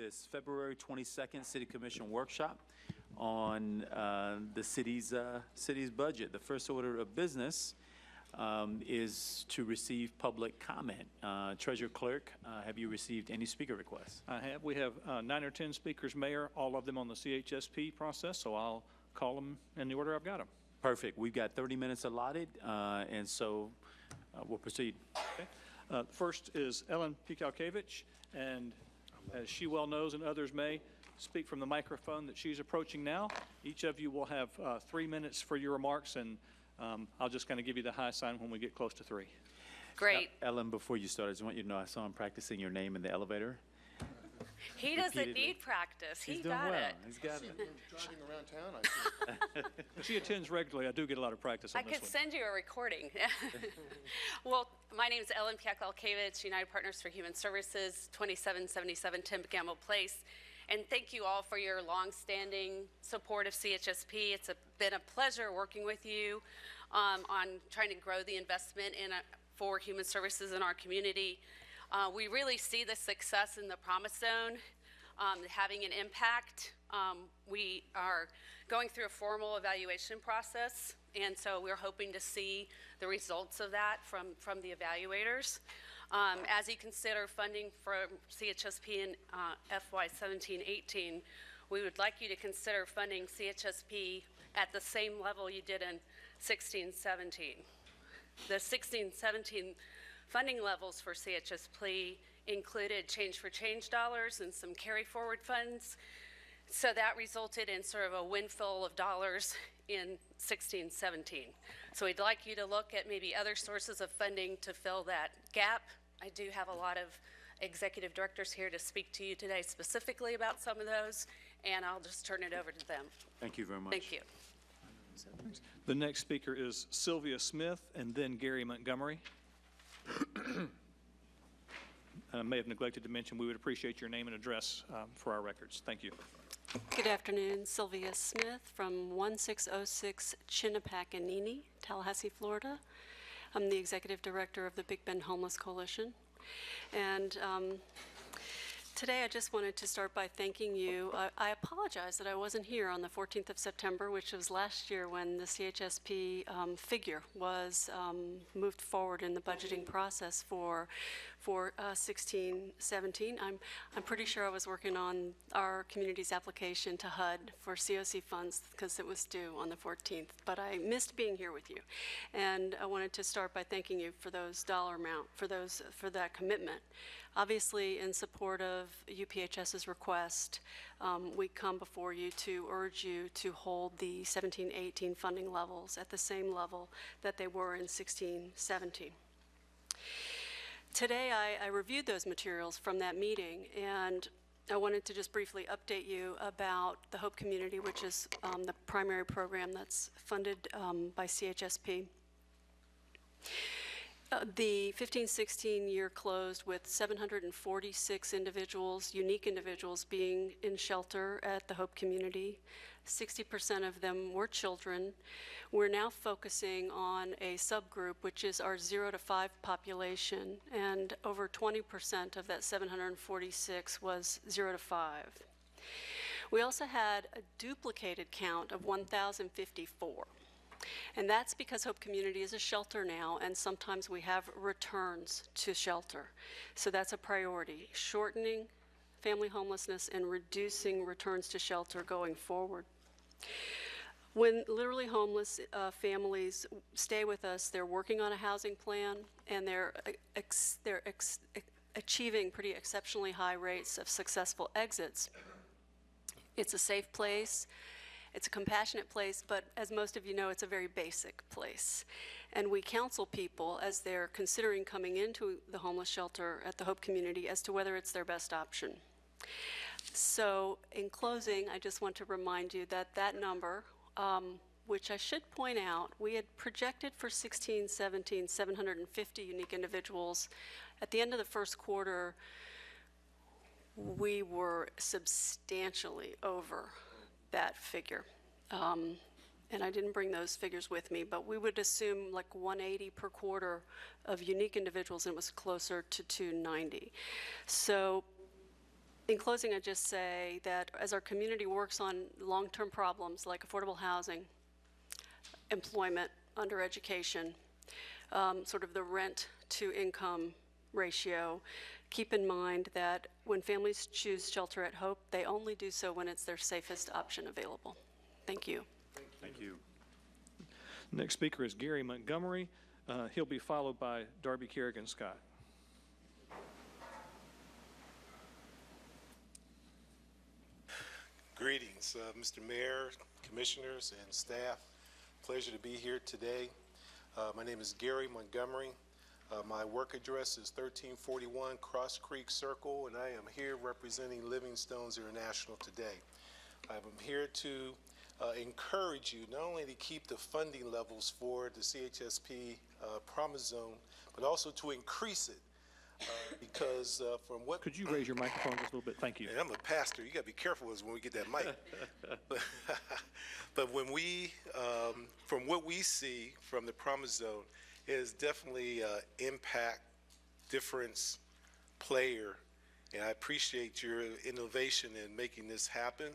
this February 22nd City Commission workshop on the city's budget. The first order of business is to receive public comment. Treasurer Clerk, have you received any speaker requests? I have. We have 9 or 10 speakers, Mayor, all of them on the CHSP process, so I'll call them in the order I've got them. Perfect. We've got 30 minutes allotted, and so we'll proceed. Okay. First is Ellen Pikalkevich, and as she well knows and others may, speak from the microphone that she's approaching now. Each of you will have 3 minutes for your remarks, and I'll just kind of give you the high sign when we get close to 3. Great. Ellen, before you start, I just want you to know I saw him practicing your name in the elevator. He doesn't need practice. He He's doing got well. it. He's got it. Driving around town, I see. She attends regularly. I do get a lot of practice on I this could one. send you a recording. Well, my name is Ellen Piakalkevich, United Partners for Human Services, 2777 Timber Place. And thank you all for your long-standing support of CHSP. It's been a pleasure working with you on trying to grow the investment for human services in our community. We really see the success in the Promise Zone having an impact. We are going through a formal evaluation process, and so we're hoping to see the results of that from the evaluators. As you consider funding from CHSP in FY 17-18, we would like you to consider funding CHSP at the same level you did in 16-17. The 16-17 funding levels for CHSP included change for change dollars and some carry forward funds. So that resulted in sort of a windfall of dollars in 16-17. So we'd like you to look at maybe other sources of funding to fill that gap. I do have a lot of executive directors here to speak to you today specifically about some of those, and I'll just turn it over to them. Thank you very much. Thank you. The next speaker is Sylvia Smith and then Gary Montgomery. I may have neglected to mention we would appreciate your name and address for our records. Thank you. Good afternoon, Sylvia Smith from 1606 Chinnapaganini, Tallahassee, Florida. I'm the executive director of the Big Bend Homeless Coalition. And today I just wanted to start by thanking you. I apologize that I wasn't here on the 14th of September, which was last year when the CHSP figure was moved forward in the budgeting process for 16-17. I'm pretty sure I was working on our community's application to HUD for COC funds because it was due on the 14th, but I missed being here with you. And I wanted to start by thanking you for those dollar amount, for that commitment. Obviously, in support of UPHS's request, we come before you to urge you to hold the 17-18 funding levels at the same level that they were in 16-17. Today, I reviewed those materials from that meeting, and I wanted to just briefly update you about the Hope Community, which is the primary program that's funded by CHSP. The 15-16 year closed with 746 individuals, unique individuals, being in shelter at the Hope Community. 60% of them were children. We're now focusing on a subgroup, which is our 0 to 5 population, and over 20% of that 746 was 0 to 5. We also had a duplicated count of 1,054. And that's because Hope Community is a shelter now, and sometimes we have returns to shelter. So that's a priority, shortening family homelessness and reducing returns to shelter going forward. When literally homeless families stay with us, they're working on a housing plan, and they're achieving pretty exceptionally high rates of successful exits. It's a safe place. It's a compassionate place, but as most of you know, it's a very basic place. And we counsel people as they're considering coming into the homeless shelter at the Hope Community as to whether it's their best option. So in closing, I just want to remind you that that number, which I should point out, we had projected for 16-17, 750 unique individuals. At the end of the first quarter, we were substantially over that figure. And I didn't bring those figures with me, but we would assume like 180 per quarter of unique individuals, and it was closer to 290. So In closing, I just say that as our community works on long-term problems like affordable housing, employment, undereducation, sort of the rent-to-income ratio, keep in mind that when families choose shelter at Hope, they only do so when it's their safest option available. Thank you. Thank you. Next speaker is Gary Montgomery. He'll be followed by Darby Kerrigan Scott. Greetings, Mr. Mayor, commissioners, and staff. Pleasure to be here today. My name is Gary Montgomery. My work address is 1341 Cross Creek Circle, and I am here representing Livingstone's International today. I'm here to encourage you not only to keep the funding levels for the CHSP Promise Zone, but also to increase it. Because from what... Could you raise your microphone just a little bit? Thank you. And I'm a pastor. You got to be careful when we get that mic. but when we, from what we see from the Promise Zone, it is definitely an impact difference player. And I appreciate your innovation in making this happen.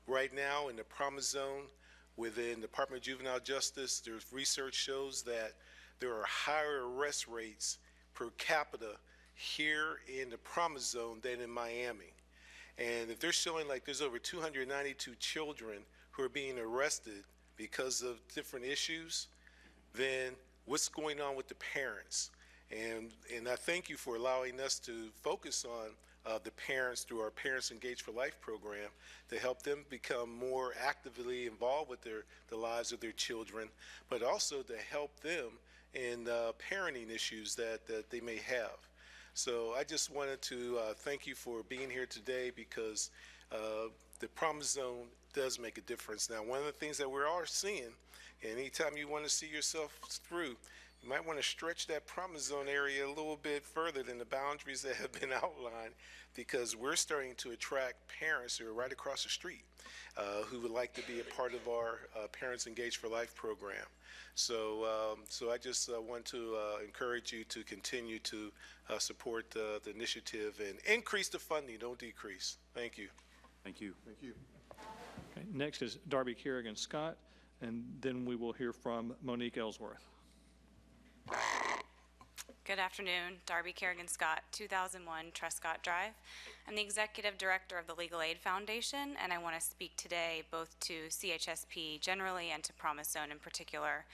Right now in the Promise Zone within the Department of Juvenile Justice, there's research shows that there are higher arrest rates per capita here in the Promise Zone than in Miami. And if they're showing like there's over 292 children who are being arrested because of different issues, then what's going on with the parents? And I thank you for allowing us to focus on the parents through our Parents Engaged for Life program to help them become more actively involved with the lives of their children, but also to help them in parenting issues that they may have. So I just wanted to thank you for being here today, because the Promise Zone does make a difference. Now, one of the things that we're all seeing, and anytime you want to see yourself through, you might want to stretch that Promise Zone area a little bit further than the boundaries that have been outlined, because we're starting to attract parents who are right across the street who would like to be a part of our Parents Engaged for Life program. So I just want to encourage you to continue to support the initiative and increase the funding, don't decrease. Thank you. Thank you. Thank you. Okay, next is Darby Kerrigan Scott, and then we will hear from Monique Ellsworth. Good afternoon, Darby Kerrigan Scott, 2001 Trescott Drive. I'm the Executive Director of the Legal Aid Foundation, and I want to speak today both to CHSP generally and to Promise Zone in particular.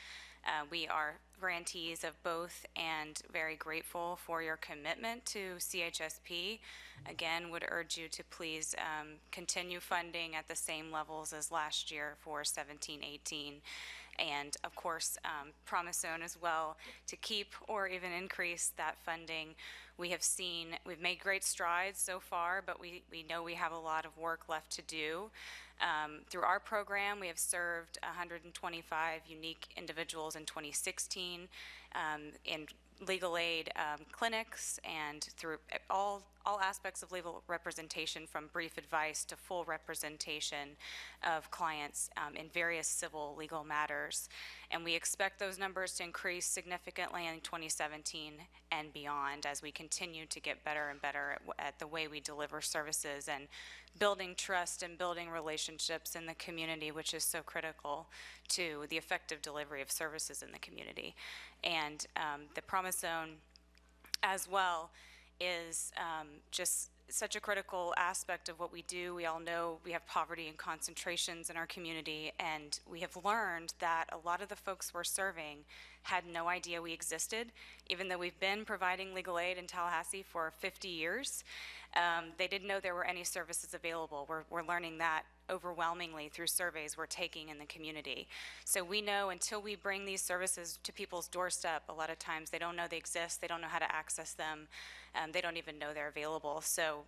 We are grantees of both and very grateful for your commitment to CHSP. Again, would urge you to please continue funding at the same levels as last year for 17-18. And of course, Promise Zone as well, to keep or even increase that funding. We've made great strides so far, but we know we have a lot of work left to do. Through our program, we have served 125 unique individuals in 2016 in legal aid clinics, and through all aspects of legal representation, from brief advice to full representation of clients in various civil legal matters. And we expect those numbers to increase significantly in 2017 and beyond as we continue to get better and better at the way we deliver services and building trust and building relationships in the community, which is so critical to the effective delivery of services in the community. And the Promise Zone as well is just such a critical aspect of what we do. We all know we have poverty and concentrations in our community, and we have learned that a lot of the folks we're serving had no idea we existed, even though we've been providing legal aid in Tallahassee for 50 years. They didn't know there were any services available. We're learning that overwhelmingly through surveys we're taking in the community. So we know until we bring these services to people's doorstep, a lot of times they don't know they exist, they don't know how to access them, they don't even know they're available. So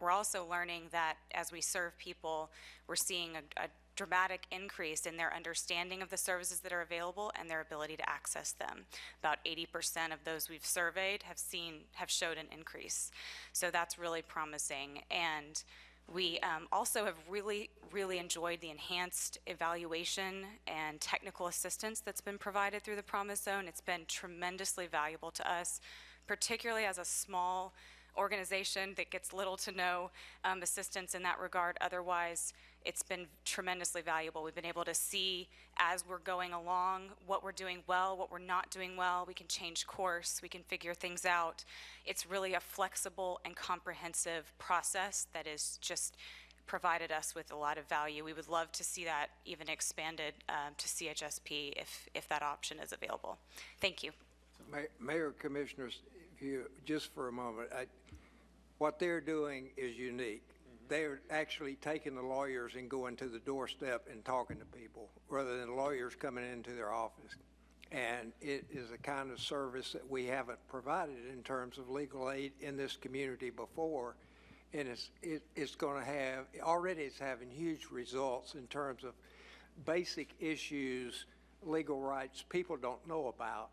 we're also learning that as we serve people, we're seeing a dramatic increase in their understanding of the services that are available and their ability to access them. About 80% of those we've surveyed have showed an increase. So that's really promising. And we also have really enjoyed the enhanced evaluation and technical assistance that's been provided through the Promise Zone. It's been tremendously valuable to us, particularly as a small organization that gets little to no assistance in that regard. Otherwise, it's been tremendously valuable. We've been able to see as we're going along what we're doing well, what we're not doing well. We can change course, we can figure things out. It's really a flexible and comprehensive process that is just provided us with a lot of value. We would love to see that even expanded to CHSP if that option is available. Thank you. Mayor, Commissioners, if you, just for a moment, what they're doing is unique. They're actually taking the lawyers and going to the doorstep and talking to people rather than lawyers coming into their office. And it is a kind of service that we haven't provided in terms of legal aid in this community before. And it's going to have, already it's having huge results in terms of basic issues, legal rights people don't know about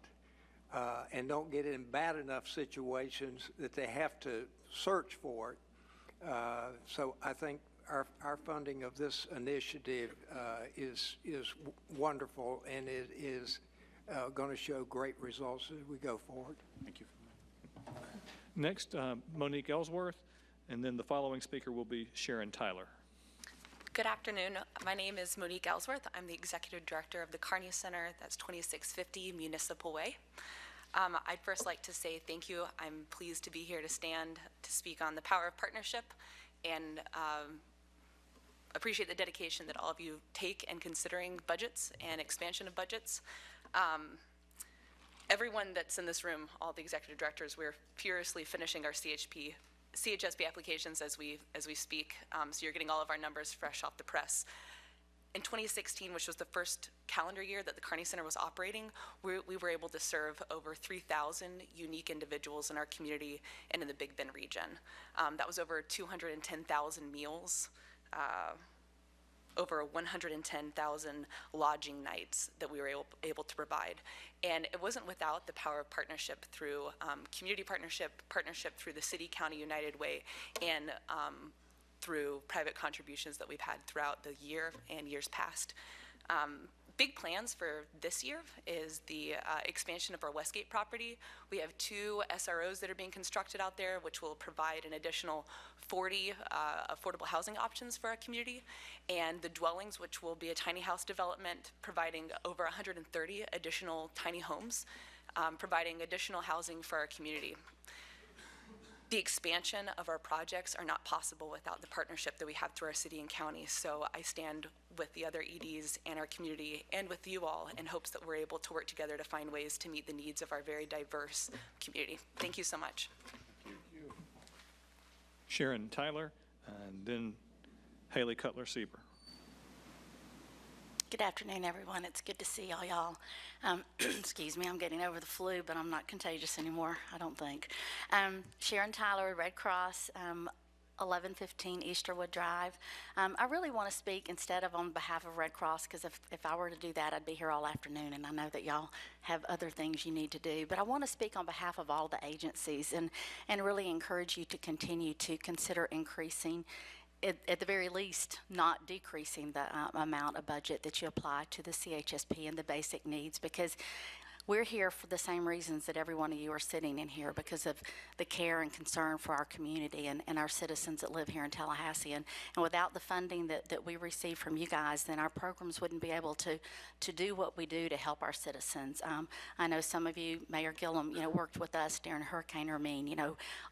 and don't get in bad enough situations that they have to search for it. So I think our funding of this initiative is wonderful, and it is going to show great results as we go forward. Thank you. Next, Monique Ellsworth, and then the following speaker will be Sharon Tyler. Good afternoon. My name is Monique Ellsworth. I'm the Executive Director of the Kearney Center. That's 2650 Municipal Way. I'd first like to say thank you. I'm pleased to be here to stand to speak on the power of partnership and appreciate the dedication that all of you take in considering budgets and expansion of budgets. Everyone that's in this room, all the executive directors, we're furiously finishing our CHSP applications as we speak. So you're getting all of our numbers fresh off the press. In 2016, which was the first calendar year that the Kearney Center was operating, we were able to serve over 3,000 unique individuals in our community and in the Big Bend region. That was over 210,000 meals, over 110,000 lodging nights that we were able to provide. And it wasn't without the power of partnership through community partnership through the City County United Way, and through private contributions that we've had throughout the year and years past. Big plans for this year is the expansion of our Westgate property. We have 2 SROs that are being constructed out there, which will provide an additional 40 affordable housing options for our community, and the dwellings, which will be a tiny house development, providing over 130 additional tiny homes, providing additional housing for our community. The expansion of our projects are not possible without the partnership that we have through our city and county. So I stand with the other EDs and our community and with you all in hopes that we're able to work together to find ways to meet the needs of our very diverse community. Thank you so much. Sharon Tyler, and then Haley Cutler-Sieber. Good afternoon, everyone. It's good to see all y'all. Excuse me, I'm getting over the flu, but I'm not contagious anymore, I don't think. Sharon Tyler, Red Cross, 1115 Easterwood Drive. I really want to speak instead of on behalf of Red Cross, because if I were to do that, I'd be here all afternoon, and I know that y'all have other things you need to do. But I want to speak on behalf of all the agencies and really encourage you to continue to consider increasing, at the very least, not decreasing the amount of budget that you apply to the CHSP and the basic needs, because we're here for the same reasons that every one of you are sitting in here, because of the care and concern for our community and our citizens that live here in Tallahassee. And without the funding that we receive from you guys, then our programs wouldn't be able to do what we do to help our citizens. I know some of you, Mayor Gillum, worked with us during Hurricane Hermine.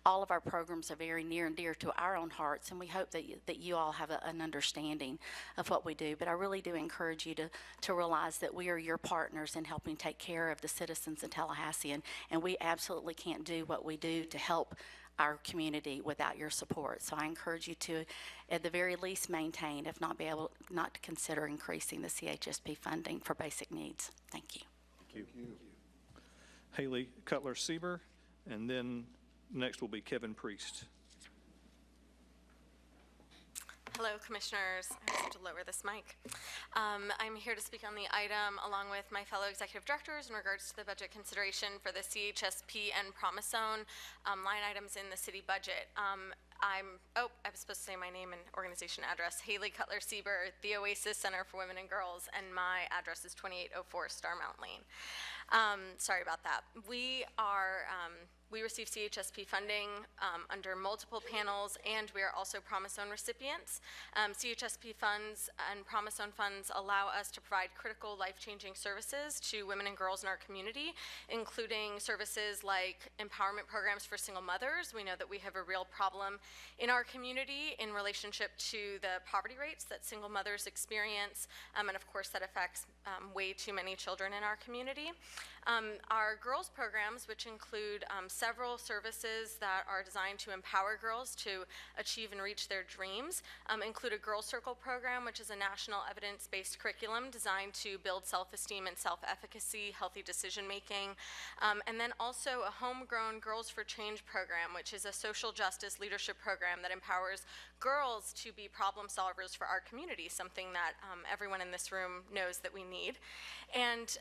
All of our programs are very near and dear to our own hearts, and we hope that you all have an understanding of what we do. But I really do encourage you to realize that we are your partners in helping take care of the citizens in Tallahassee, and we absolutely can't do what we do to help our community without your support. So I encourage you to, at the very least, maintain, if not not to consider increasing the CHSP funding for basic needs. Thank you. Thank you. Haley Cutler-Sieber, and then next will be Kevin Priest. Hello, Commissioners. I have to lower this mic. I'm here to speak on the item along with my fellow executive directors in regards to the budget consideration for the CHSP and Promise Zone line items in the city budget. I was supposed to say my name and organization address. Haley Cutler-Sieber, the Oasis Center for Women and Girls, and my address is 2804 Starmount Lane. Sorry about that. We are We receive CHSP funding under multiple panels, and we are also Promise Zone recipients. CHSP funds and Promise Zone funds allow us to provide critical life-changing services to women and girls in our community, including services like empowerment programs for single mothers. We know that we have a real problem in our community in relationship to the poverty rates that single mothers experience, and of course that affects way too many children in our community. Our girls programs, which include several services that are designed to empower girls to achieve and reach their dreams, include a Girl Circle program, which is a national evidence-based curriculum designed to build self-esteem and self-efficacy, healthy decision-making, and then also a homegrown Girls for Change program, which is a social justice leadership program that empowers girls to be problem solvers for our community, something that everyone in this room knows that we need. And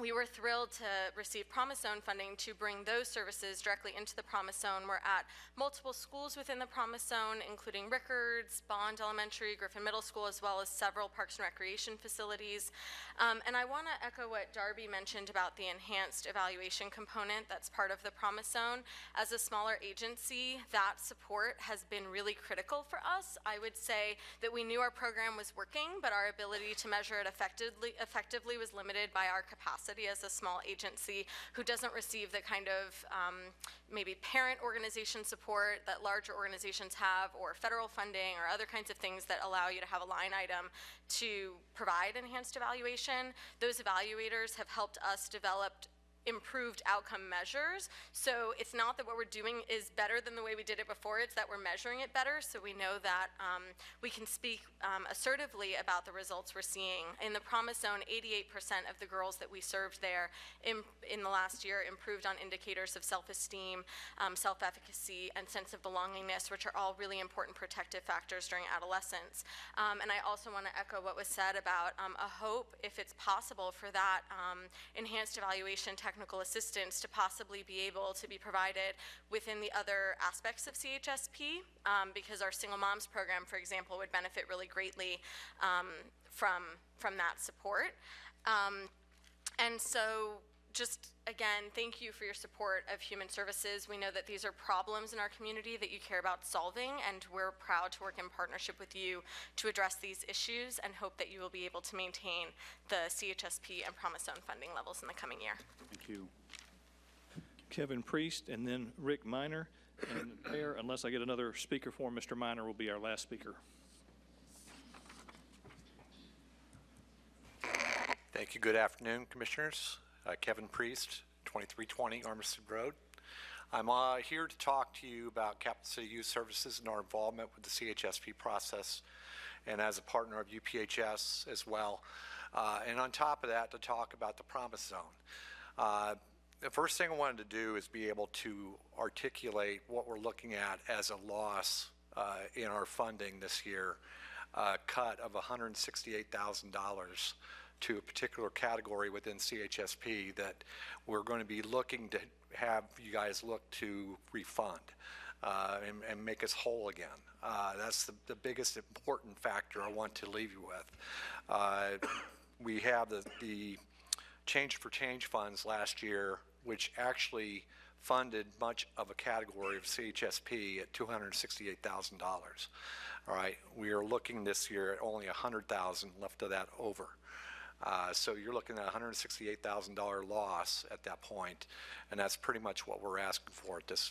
we were thrilled to receive Promise Zone funding to bring those services directly into the Promise Zone. We're at multiple schools within the Promise Zone, including Rickards, Bond Elementary, Griffin Middle School, as well as several parks and recreation facilities. And I want to echo what Darby mentioned about the enhanced evaluation component that's part of the Promise Zone. As a smaller agency, that support has been really critical for us. I would say that we knew our program was working, but our ability to measure it effectively was limited by our capacity as a small agency who doesn't receive the kind of maybe parent organization support that larger organizations have, or federal funding, or other kinds of things that allow you to have a line item to provide enhanced evaluation. Those evaluators have helped us develop improved outcome measures. So it's not that what we're doing is better than the way we did it before, it's that we're measuring it better, so we know that we can speak assertively about the results we're seeing. In the Promise Zone, 88% of the girls that we served there in the last year improved on indicators of self-esteem, self-efficacy, and sense of belongingness, which are all really important protective factors during adolescence. And I also want to echo what was said about a hope, if it's possible, for that enhanced evaluation technical assistance to possibly be able to be provided within the other aspects of CHSP, because our single moms program, for example, would benefit really greatly from that support. And so just again, thank you for your support of Human Services. We know that these are problems in our community that you care about solving, and we're proud to work in partnership with you to address these issues, and hope that you will be able to maintain the CHSP and Promise Zone funding levels in the coming year. Thank you. Kevin Priest, and then Rick Miner. And Mayor, unless I get another speaker for him, Mr. Miner will be our last speaker. Thank you. Good afternoon, Commissioners. Kevin Priest, 2320 Armistead Road. I'm here to talk to you about Capital City Youth Services and our involvement with the CHSP process, and as a partner of UPHS as well. And on top of that, to talk about the Promise Zone. The first thing I wanted to do is be able to articulate what we're looking at as a loss in our funding this year, cut of $168,000 to a particular category within CHSP that we're going to be looking to have you guys look to refund and make us whole again. That's the biggest important factor I want to leave you with. We have the Change for Change funds last year, which actually funded much of a category of CHSP at $268,000. All right, we are looking this year at only $100,000 left of that over. So you're looking at a $168,000 loss at that point, and that's pretty much what we're asking for this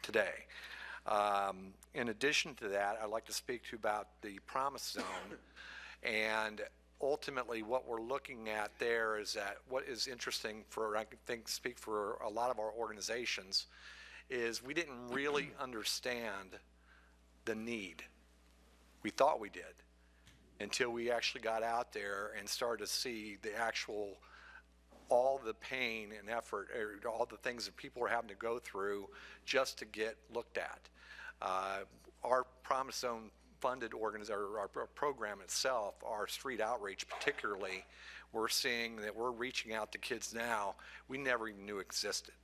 today. In addition to that, I'd like to speak to you about the Promise Zone, and ultimately what we're looking at there is that what is interesting for, I think, speak for a lot of our organizations, is we didn't really understand the need. We thought we did, until we actually got out there and started to see the actual, all the pain and effort, or all the things that people are having to go through just to get looked at. Our Promise Zone funded our program itself, our street outreach particularly, we're seeing that we're reaching out to kids now we never even knew existed.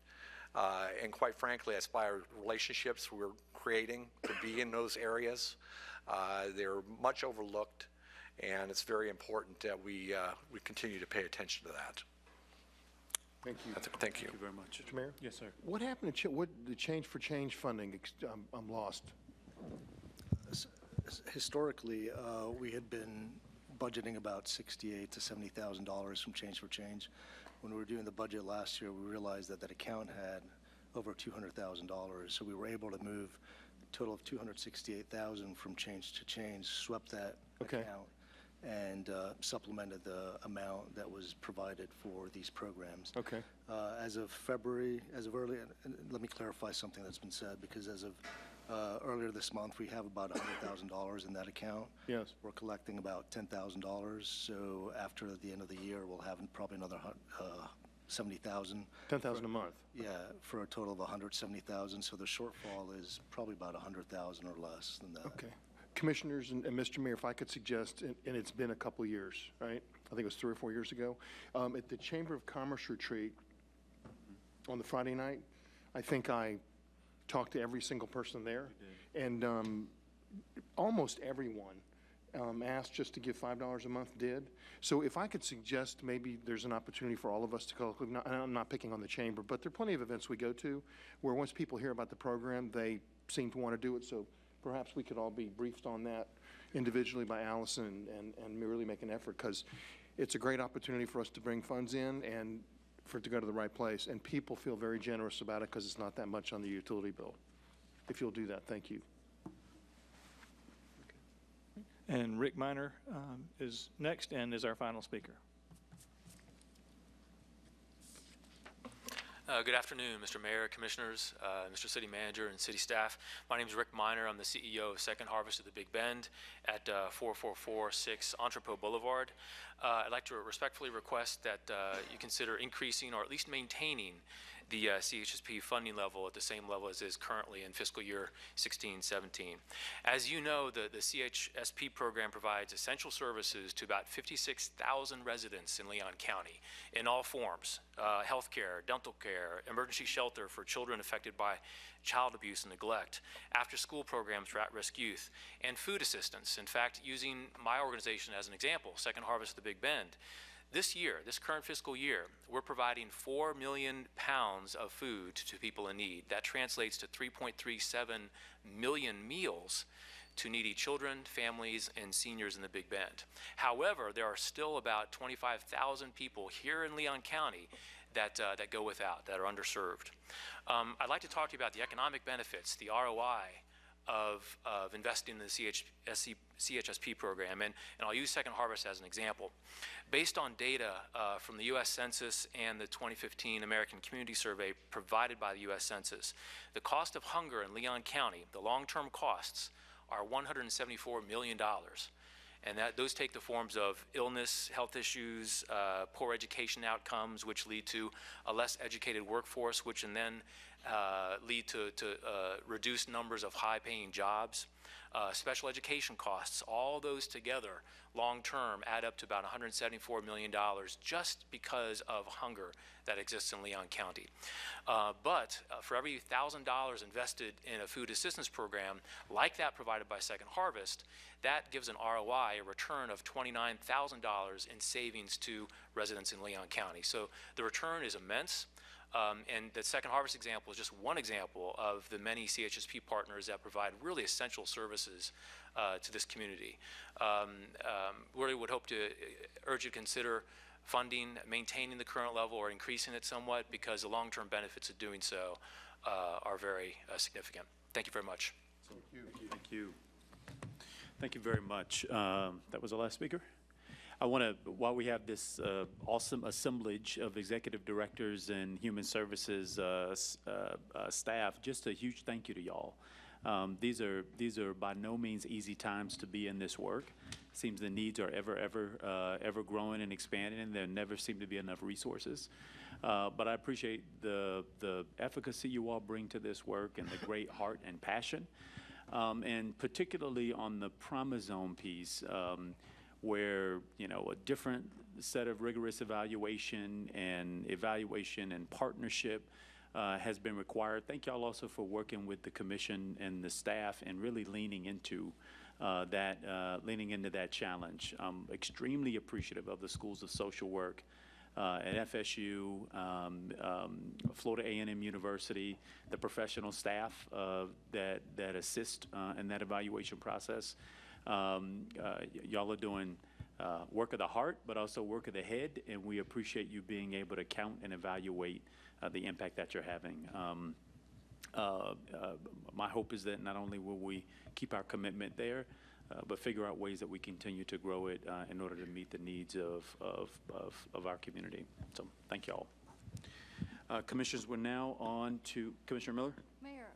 And quite frankly, that's by our relationships we're creating to be in those areas. They're much overlooked, and it's very important that we continue to pay attention to that. Thank you. Thank you. Thank you very much. Mr. Mayor? Yes, sir. What happened to, what, the Change for Change funding, I'm lost. Historically, we had been budgeting about $68,000 to $70,000 from Change for Change. When we were doing the budget last year, we realized that that account had over $200,000. So we were able to move a total of $268,000 from Change to Change, swept that Okay. account, and supplemented the amount that was provided for these programs. Okay. As of February, as of early, and let me clarify something that's been said, because as of earlier this month, we have about $100,000 in that account. Yes. We're collecting about $10,000, so after the end of the year, we'll have probably another $70,000. $10,000 a month. Yeah, for a total of $170,000, so the shortfall is probably about $100,000 or less than that. Okay. Commissioners and Mr. Mayor, if I could suggest, and it's been a couple of years, right? I think it was 3 or 4 years ago, at the Chamber of Commerce retreat on the Friday night, I think I talked to every single person there, and almost everyone asked just to give $5 a month did. So if I could suggest maybe there's an opportunity for all of us to go, and I'm not picking on the chamber, but there are plenty of events we go to where once people hear about the program, they seem to want to do it. So perhaps we could all be briefed on that individually by Allison and really make an effort, because it's a great opportunity for us to bring funds in and for it to go to the right place. And people feel very generous about it because it's not that much on the utility bill. If you'll do that, thank you. And Rick Miner is next and is our final speaker. Good afternoon, Mr. Mayor, Commissioners, Mr. City Manager, and City staff. My name is Rick Miner. I'm the CEO of Second Harvest of the Big Bend at 4446 Entrepot Boulevard. I'd like to respectfully request that you consider increasing or at least maintaining the CHSP funding level at the same level as is currently in fiscal year 16-17. As you know, the CHSP program provides essential services to about 56,000 residents in Leon County in all forms: health care, dental care, emergency shelter for children affected by child abuse and neglect, after-school programs for at-risk youth, and food assistance. In fact, using my organization as an example, Second Harvest of the Big Bend, this year, this current fiscal year, we're providing 4 million pounds of food to people in need. That translates to 3.37 million meals to needy children, families, and seniors in the Big Bend. However, there are still about 25,000 people here in Leon County that go without, that are underserved. I'd like to talk to you about the economic benefits, the ROI of investing in the CHSP program, and I'll use Second Harvest as an example. Based on data from the U.S. Census and the 2015 American Community Survey provided by the U.S. Census, the cost of hunger in Leon County, the long-term costs, are $174 million. And those take the forms of illness, health issues, poor education outcomes, which lead to a less educated workforce, which can then lead to reduced numbers of high-paying jobs, special education costs. All those together, long-term, add up to about $174 million just because of hunger that exists in Leon County. But for every $1,000 invested in a food assistance program like that provided by Second Harvest, that gives an ROI, a return of $29,000 in savings to residents in Leon County. So the return is immense. And the Second Harvest example is just one example of the many CHSP partners that provide really essential services to this community. Really would hope to urge you to consider funding, maintaining the current level or increasing it somewhat, because the long-term benefits of doing so are very significant. Thank you very much. Thank you. Thank you. Thank you very much. That was the last speaker. I want to, while we have this awesome assemblage of executive directors and human services staff, just a huge thank you to y'all. These are by no means easy times to be in this work. Seems the needs are ever growing and expanding, and there never seem to be enough resources. But I appreciate the efficacy you all bring to this work and the great heart and passion, and particularly on the Promozone piece. Where, you know, a different set of rigorous evaluation and partnership has been required. Thank y'all also for working with the commission and the staff and really leaning into that challenge. I'm extremely appreciative of the schools of social work at FSU, Florida A&M University, the professional staff that assist in that evaluation process. Y'all are doing work of the heart, but also work of the head, and we appreciate you being able to count and evaluate the impact that you're having. My hope is that not only will we keep our commitment there, but figure out ways that we continue to grow it in order to meet the needs of our community. So thank you all. Commissioners, we're now on to Commissioner Miller. Mayor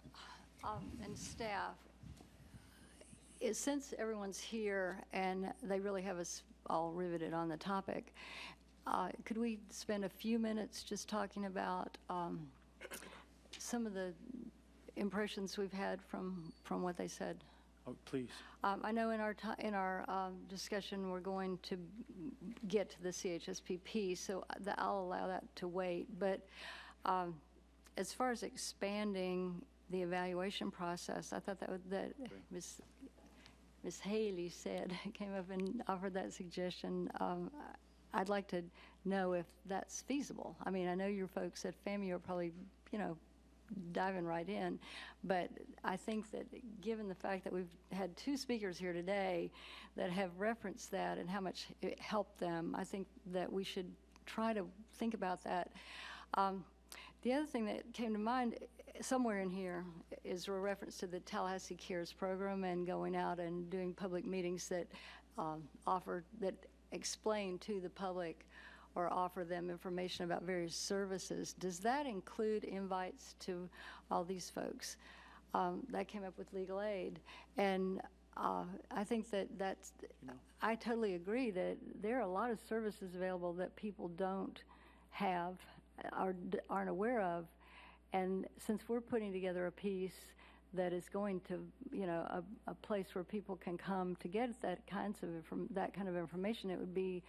and staff, since everyone's here and they really have us all riveted on the topic, could we spend a few minutes just talking about some of the impressions we've had from what they said? Oh, please. I know in our discussion we're going to get to the CHSP piece, so I'll allow that to wait. But as far as expanding the evaluation process, I thought that Ms. Haley said, came up and offered that suggestion. I'd like to know if that's feasible. I mean, I know your folks at FAMU are probably, diving right in, but I think that given the fact that we've had two speakers here today that have referenced that and how much it helped them, I think that we should try to think about that. The other thing that came to mind somewhere in here is a reference to the Tallahassee Cares program and going out and doing public meetings that that explain to the public or offer them information about various services. Does that include invites to all these folks? That came up with legal aid. And I think that's, I totally agree that there are a lot of services available that people don't have or aren't aware of. And since we're putting together a piece that is going to, a place where people can come to get that kind of information, it would be,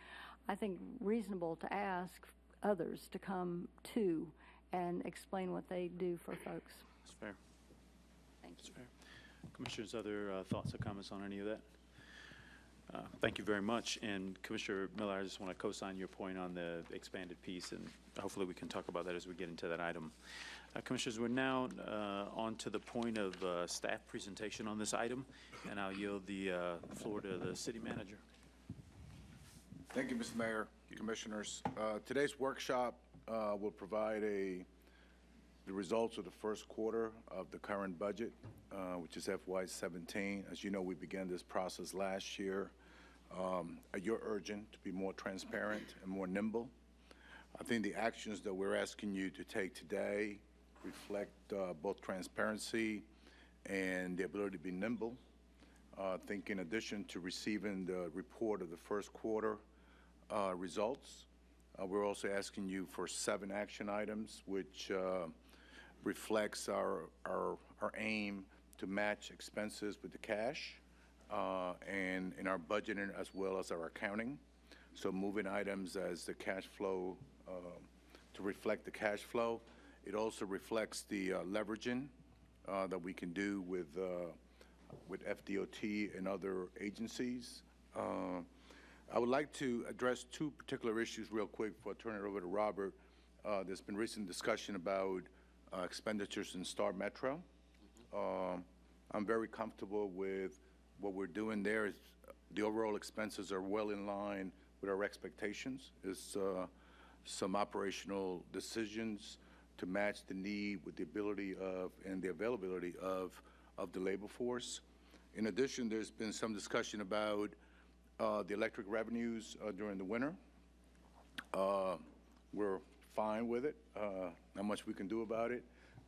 I think, reasonable to ask others to come too and explain what they do for folks. That's fair. Thank you. That's fair. Commissioners, other thoughts or comments on any of that? Thank you very much. And Commissioner Miller, I just want to co-sign your point on the expanded piece, and hopefully we can talk about that as we get into that item. Commissioners, we're now on to the point of staff presentation on this item, and I'll yield the floor to the city manager. Thank you, Mr. Mayor, Commissioners. Today's workshop will provide the results of the first quarter of the current budget, which is FY17. As you know, we began this process last year. You're urgent to be more transparent and more nimble. I think the actions that we're asking you to take today reflect both transparency and the ability to be nimble. I think in addition to receiving the report of the first quarter results, we're also asking you for 7 action items, which reflects our aim to match expenses with the cash and in our budgeting as well as our accounting. So moving items as the cash flow to reflect the cash flow. It also reflects the leveraging that we can do with FDOT and other agencies. I would like to address 2 particular issues real quick before I turn it over to Robert. There's been recent discussion about expenditures in Star Metro. I'm very comfortable with what we're doing there. The overall expenses are well in line with our expectations. It's some operational decisions to match the need with the ability of and the availability of the labor force. In addition, there's been some discussion about the electric revenues during the winter. We're fine with it. Not much we can do about it.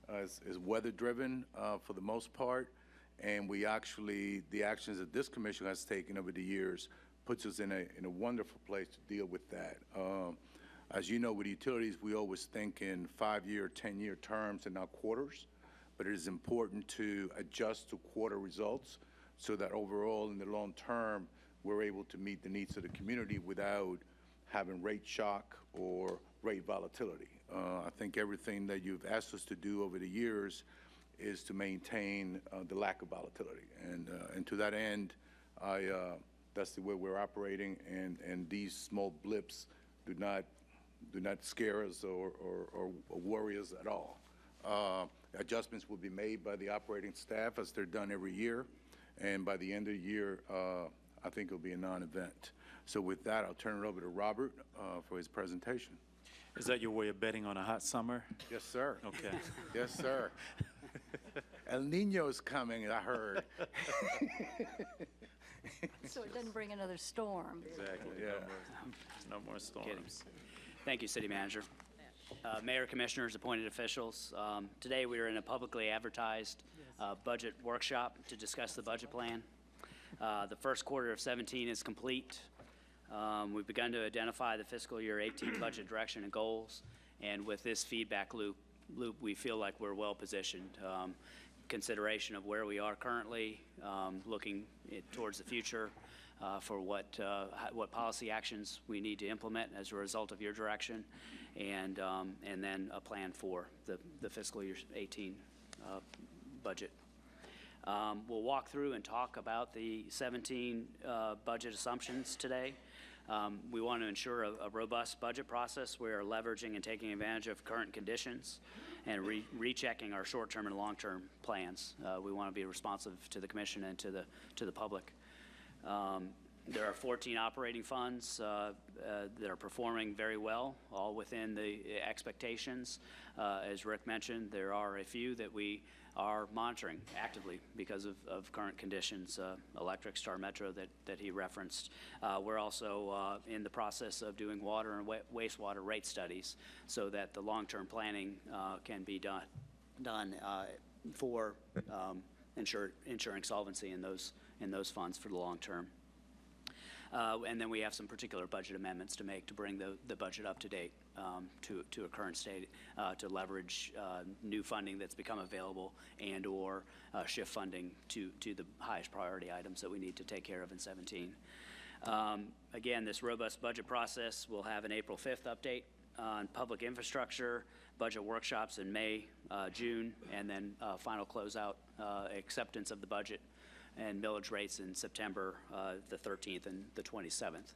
It's weather driven for the most part, and we actually, the actions that this commission has taken over the years puts us in a wonderful place to deal with that. As you know, with utilities, we always think in 5-year, 10-year terms and not quarters, but it is important to adjust to quarter results so that overall in the long term, we're able to meet the needs of the community without having rate shock or rate volatility. I think everything that you've asked us to do over the years is to maintain the lack of volatility. And to that end, that's the way we're operating, and these small blips do not do not scare us or worry us at all. Adjustments will be made by the operating staff as they're done every year, and by the end of the year, I think it'll be a non-event. So with that, I'll turn it over to Robert for his presentation. Is that your way of betting on a hot summer? Yes, sir. Okay. Yes, sir. El Nino is coming, I heard. So it doesn't bring another storm. Exactly. Yeah. No more storms. Thank you, City Manager. Mayor, Commissioners, appointed officials, today we are in a publicly advertised budget workshop to discuss the budget plan. The first quarter of 17 is complete. We've begun to identify the fiscal year 18 budget direction and goals, and with this feedback loop, we feel like we're well positioned. Consideration of where we are currently, looking towards the future for what policy actions we need to implement as a result of your direction, and then a plan for the fiscal year 18 budget. We'll walk through and talk about the 17 budget assumptions today. We want to ensure a robust budget process. We are leveraging and taking advantage of current conditions and rechecking our short-term and long-term plans. We want to be responsive to the Commission and to the public. There are 14 operating funds that are performing very well, all within the expectations. As Rick mentioned, there are a few that we are monitoring actively because of current conditions, Electric, Star Metro that he referenced. We're also in the process of doing water and wastewater rate studies so that the long-term planning can be done for ensuring solvency in those funds for the long term. And then we have some particular budget amendments to make to bring the budget up to date to a current state, to leverage new funding that's become available and or shift funding to the highest priority items that we need to take care of in 17. Again, this robust budget process will have an April 5th update on public infrastructure, budget workshops in May, June, and then final closeout acceptance of the budget and millage rates in September the 13th and the 27th.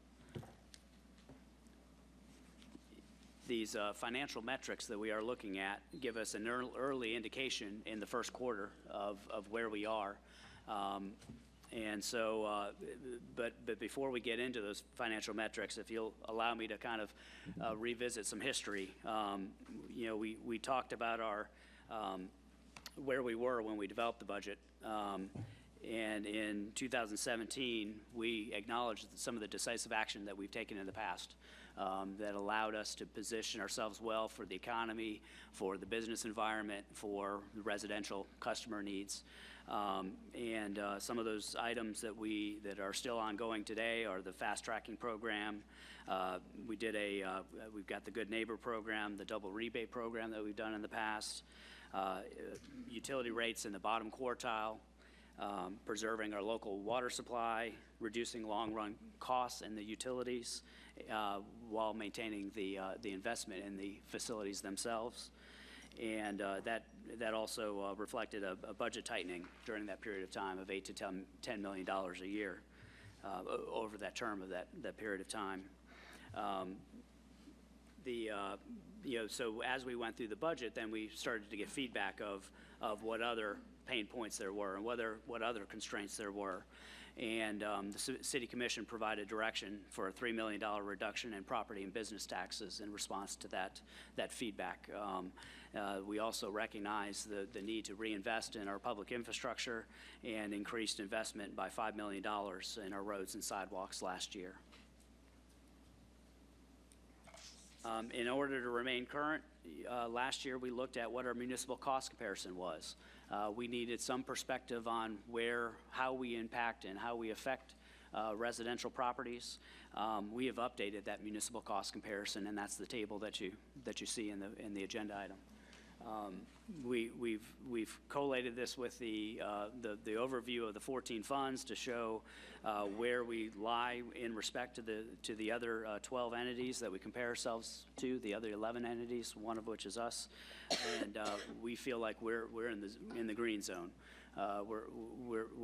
These financial metrics that we are looking at give us an early indication in the first quarter of where we are. And so, but before we get into those financial metrics, if you'll allow me to kind of revisit some history, you know, we talked about our where we were when we developed the budget. And in 2017, we acknowledged some of the decisive action that we've taken in the past that allowed us to position ourselves well for the economy, for the business environment, for the residential customer needs. And some of those items that are still ongoing today are the fast tracking program. We've got the Good Neighbor program, the double rebate program that we've done in the past, utility rates in the bottom quartile, preserving our local water supply, reducing long-run costs in the utilities while maintaining the investment in the facilities themselves. And that also reflected a budget tightening during that period of time of $8 to $10 million a year over that term of that period of time. You know, so as we went through the budget, then we started to get feedback of what other pain points there were and what other constraints there were. And the City Commission provided direction for a $3 million reduction in property and business taxes in response to that feedback. We also recognize the need to reinvest in our public infrastructure and increased investment by $5 million in our roads and sidewalks last year. In order to remain current, last year we looked at what our municipal cost comparison was. We needed some perspective on how we impact and how we affect residential properties. We have updated that municipal cost comparison, and that's the table that you see in the agenda item. We've collated this with the overview of the 14 funds to show where we lie in respect to the other 12 entities that we compare ourselves to, the other 11 entities, one of which is us, and we feel like we're in the green zone. We're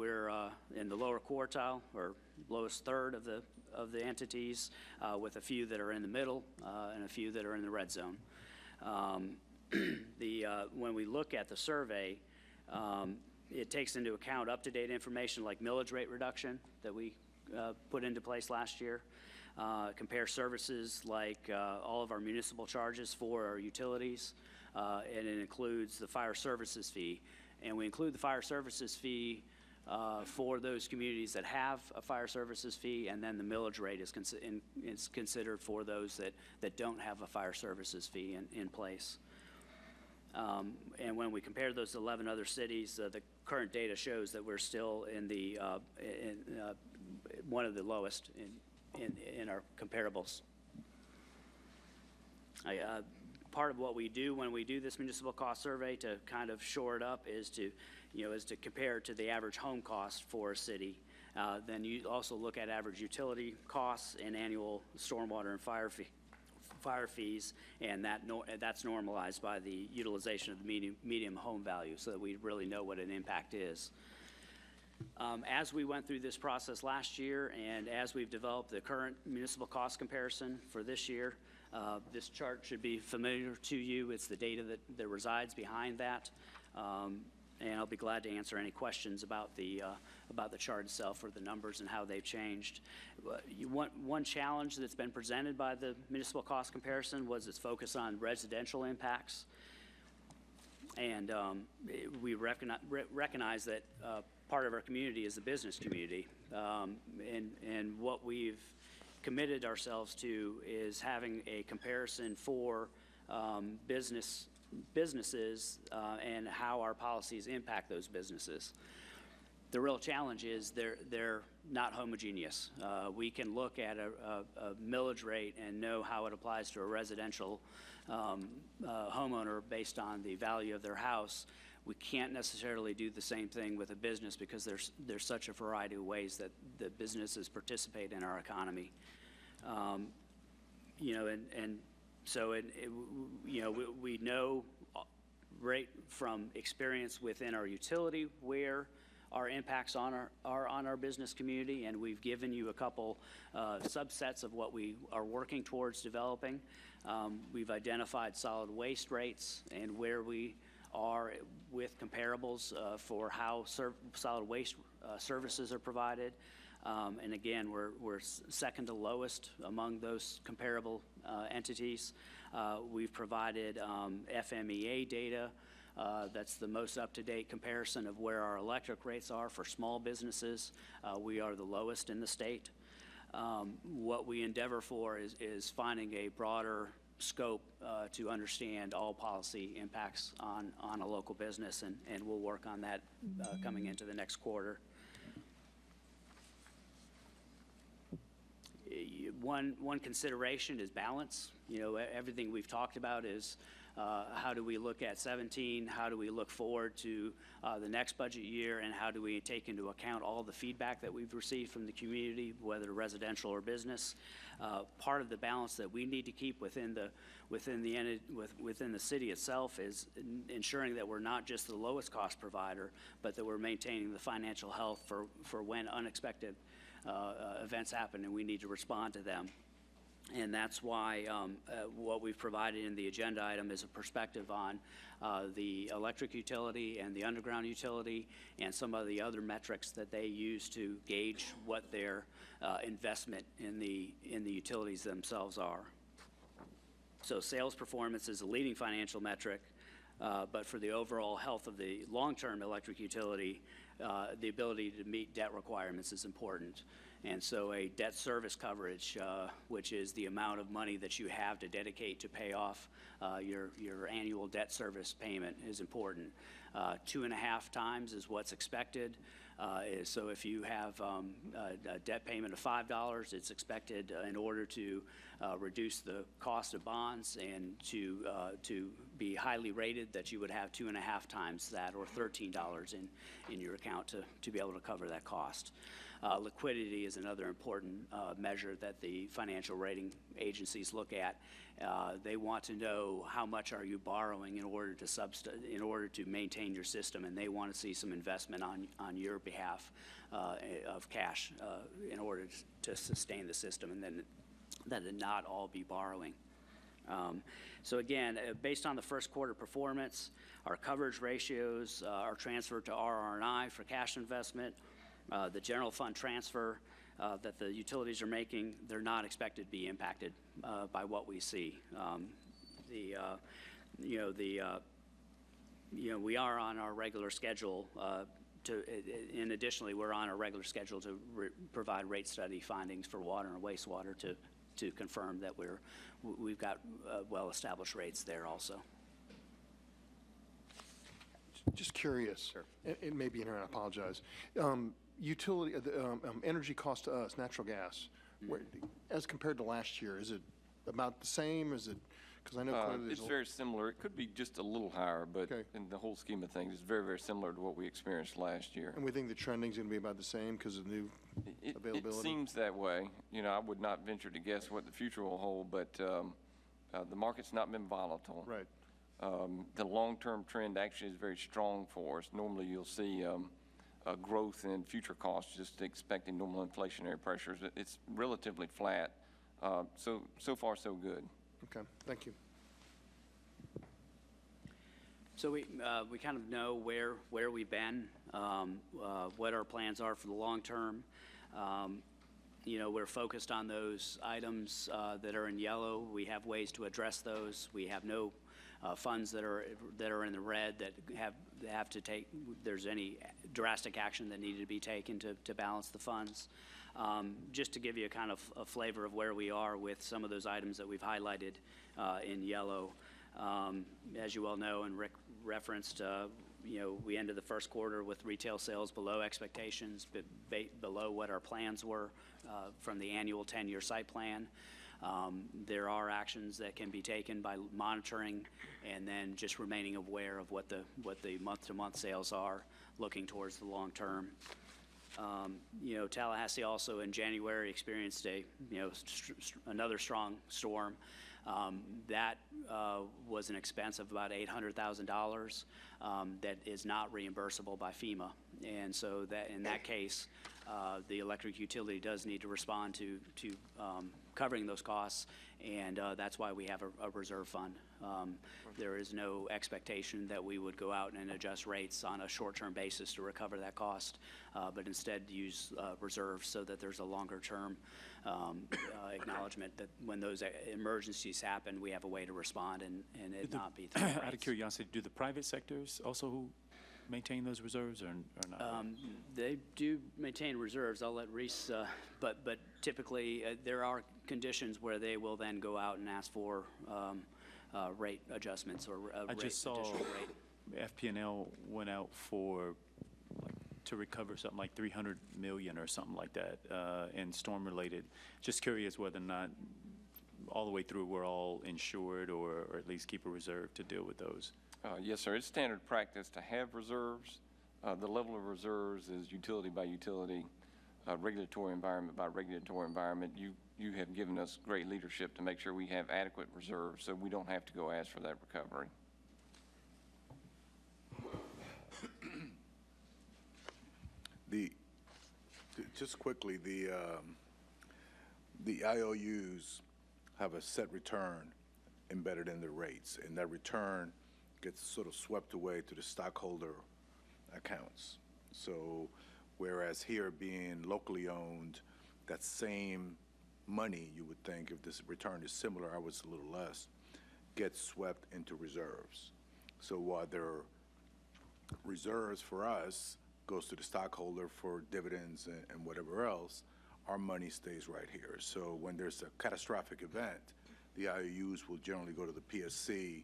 in the lower quartile or lowest third of of the entities, with a few that are in the middle and a few that are in the red zone. When we look at the survey, it takes into account up-to-date information like millage rate reduction that we put into place last year. Compare services like all of our municipal charges for our utilities, and it includes the fire services fee. And we include the fire services fee for those communities that have a fire services fee, and then the millage rate is considered for those that don't have a fire services fee in place. And when we compare those to 11 other cities, the current data shows that we're still in the one of the lowest in our comparables. Part of what we do when we do this municipal cost survey to kind of shore it up is to compare it to the average home cost for a city. Then you also look at average utility costs and annual stormwater and fire fees, and that's normalized by the utilization of the medium home value, so that we really know what an impact is. As we went through this process last year, and as we've developed the current municipal cost comparison for this year, this chart should be familiar to you. It's the data that resides behind that, and I'll be glad to answer any questions about the chart itself or the numbers and how they've changed. One challenge that's been presented by the municipal cost comparison was its focus on residential impacts, and we recognize that part of our community is the business community, and what we've committed ourselves to is having a comparison for businesses and how our policies impact those businesses. The real challenge is they're not homogeneous. We can look at a millage rate and know how it applies to a residential homeowner based on the value of their house. We can't necessarily do the same thing with a business because there's such a variety of ways that the businesses participate in our economy. So we know right from experience within our utility where our impacts are on our business community, and we've given you a couple subsets of what we are working towards developing. We've identified solid waste rates and where we are with comparables for how solid waste services are provided. And again, we're second to lowest among those comparable entities. We've provided FMEA data. That's the most up-to-date comparison of where our electric rates are for small businesses. We are the lowest in the state. What we endeavor for is finding a broader scope to understand all policy impacts on a local business, and we'll work on that coming into the next quarter. One consideration is balance. Everything we've talked about is how do we look at 17, how do we look forward to the next budget year, and how do we take into account all the feedback that we've received from the community, whether residential or business. Part of the balance that we need to keep within the city itself is ensuring that we're not just the lowest cost provider, but that we're maintaining the financial health for when unexpected events happen and we need to respond to them. And that's why what we've provided in the agenda item is a perspective on the electric utility and the underground utility and some of the other metrics that they use to gauge what their investment in the utilities themselves are. So sales performance is a leading financial metric, but for the overall health of the long-term electric utility, the ability to meet debt requirements is important. And so a debt service coverage, which is the amount of money that you have to dedicate to pay off your annual debt service payment, is important. 2.5 times is what's expected. So if you have a debt payment of $5, it's expected in order to reduce the cost of bonds and to be highly rated that you would have 2.5 times that, or $13 in your account to be able to cover that cost. Liquidity is another important measure that the financial rating agencies look at. They want to know how much are you borrowing in order to maintain your system, and they want to see some investment on your behalf of cash in order to sustain the system, and then that it not all be borrowing. So again, based on the first quarter performance, our coverage ratios are transferred to RR&I for cash investment. The general fund transfer that the utilities are making, they're not expected to be impacted by what we see. We are on our regular schedule and additionally, we're on a regular schedule to provide rate study findings for water and wastewater to confirm that we've got well-established rates there also. Just curious, it may be in here, I apologize. Utility, energy cost to us, natural gas, as compared to last year, is it about the same? Is it, because I know clearly it's very similar. It could be just a little higher, but in the whole scheme of things, it's very, very similar to what we experienced last year. And we think the trending is going to be about the same because of new availability? It seems that way. You know, I would not venture to guess what the future will hold, but the market's not been volatile. Right. The long-term trend actually is very strong for us. Normally, you'll see a growth in future costs, just expecting normal inflationary pressures. It's relatively flat. So far, so good. Okay, thank you. So we kind of know where we've been, what our plans are for the long term. We're focused on those items that are in yellow. We have ways to address those. We have no funds that are in the red that have to take. There's any drastic action that needed to be taken to balance the funds. Just to give you a kind of a flavor of where we are with some of those items that we've highlighted in yellow. As you well know, and Rick referenced, we ended the first quarter with retail sales below expectations, but below what our plans were from the annual 10-year site plan. There are actions that can be taken by monitoring and then just remaining aware of what the month-to-month sales are, looking towards the long term. Tallahassee also in January experienced another strong storm. That was an expense of about $800,000 that is not reimbursable by FEMA. And so that in that case, the electric utility does need to respond to covering those costs, and that's why we have a reserve fund. There is no expectation that we would go out and adjust rates on a short-term basis to recover that cost, but instead use reserves so that there's a longer-term acknowledgement that when those emergencies happen, we have a way to respond and it not be through rates. Out of curiosity, do the private sectors also maintain those reserves or not? They do maintain reserves. I'll let Reese, but typically there are conditions where they will then go out and ask for rate adjustments or I just saw FP&L went out for to recover something like $300 million or something like that in storm-related. Just curious whether or not all the way through we're all insured or at least keep a reserve to deal with those. Yes, sir. It's standard practice to have reserves. The level of reserves is utility by utility, regulatory environment by regulatory environment. You have given us great leadership to make sure we have adequate reserves so we don't have to go ask for that recovery. Just quickly, the IOUs have a set return embedded in the rates, and that return gets sort of swept away to the stockholder accounts. So whereas here being locally owned, that same money, you would think if this return is similar, I was a little less, gets swept into reserves. So while there are reserves for us, goes to the stockholder for dividends and whatever else, our money stays right here. So when there's a catastrophic event, the IOUs will generally go to the PSC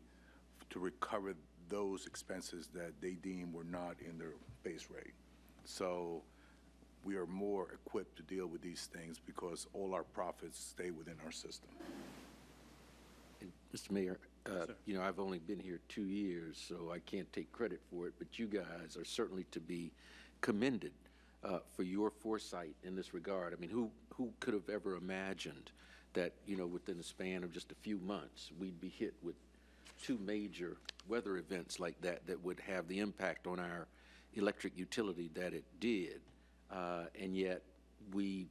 to recover those expenses that they deem were not in their base rate. So we are more equipped to deal with these things because all our profits stay within our system. And Mr. Mayor, I've only been here 2 years, so I can't take credit for it, but you guys are certainly to be commended for your foresight in this regard. I mean, who could have ever imagined that, within the span of just a few months, we'd be hit with two major weather events like that would have the impact on our electric utility that it did, and yet we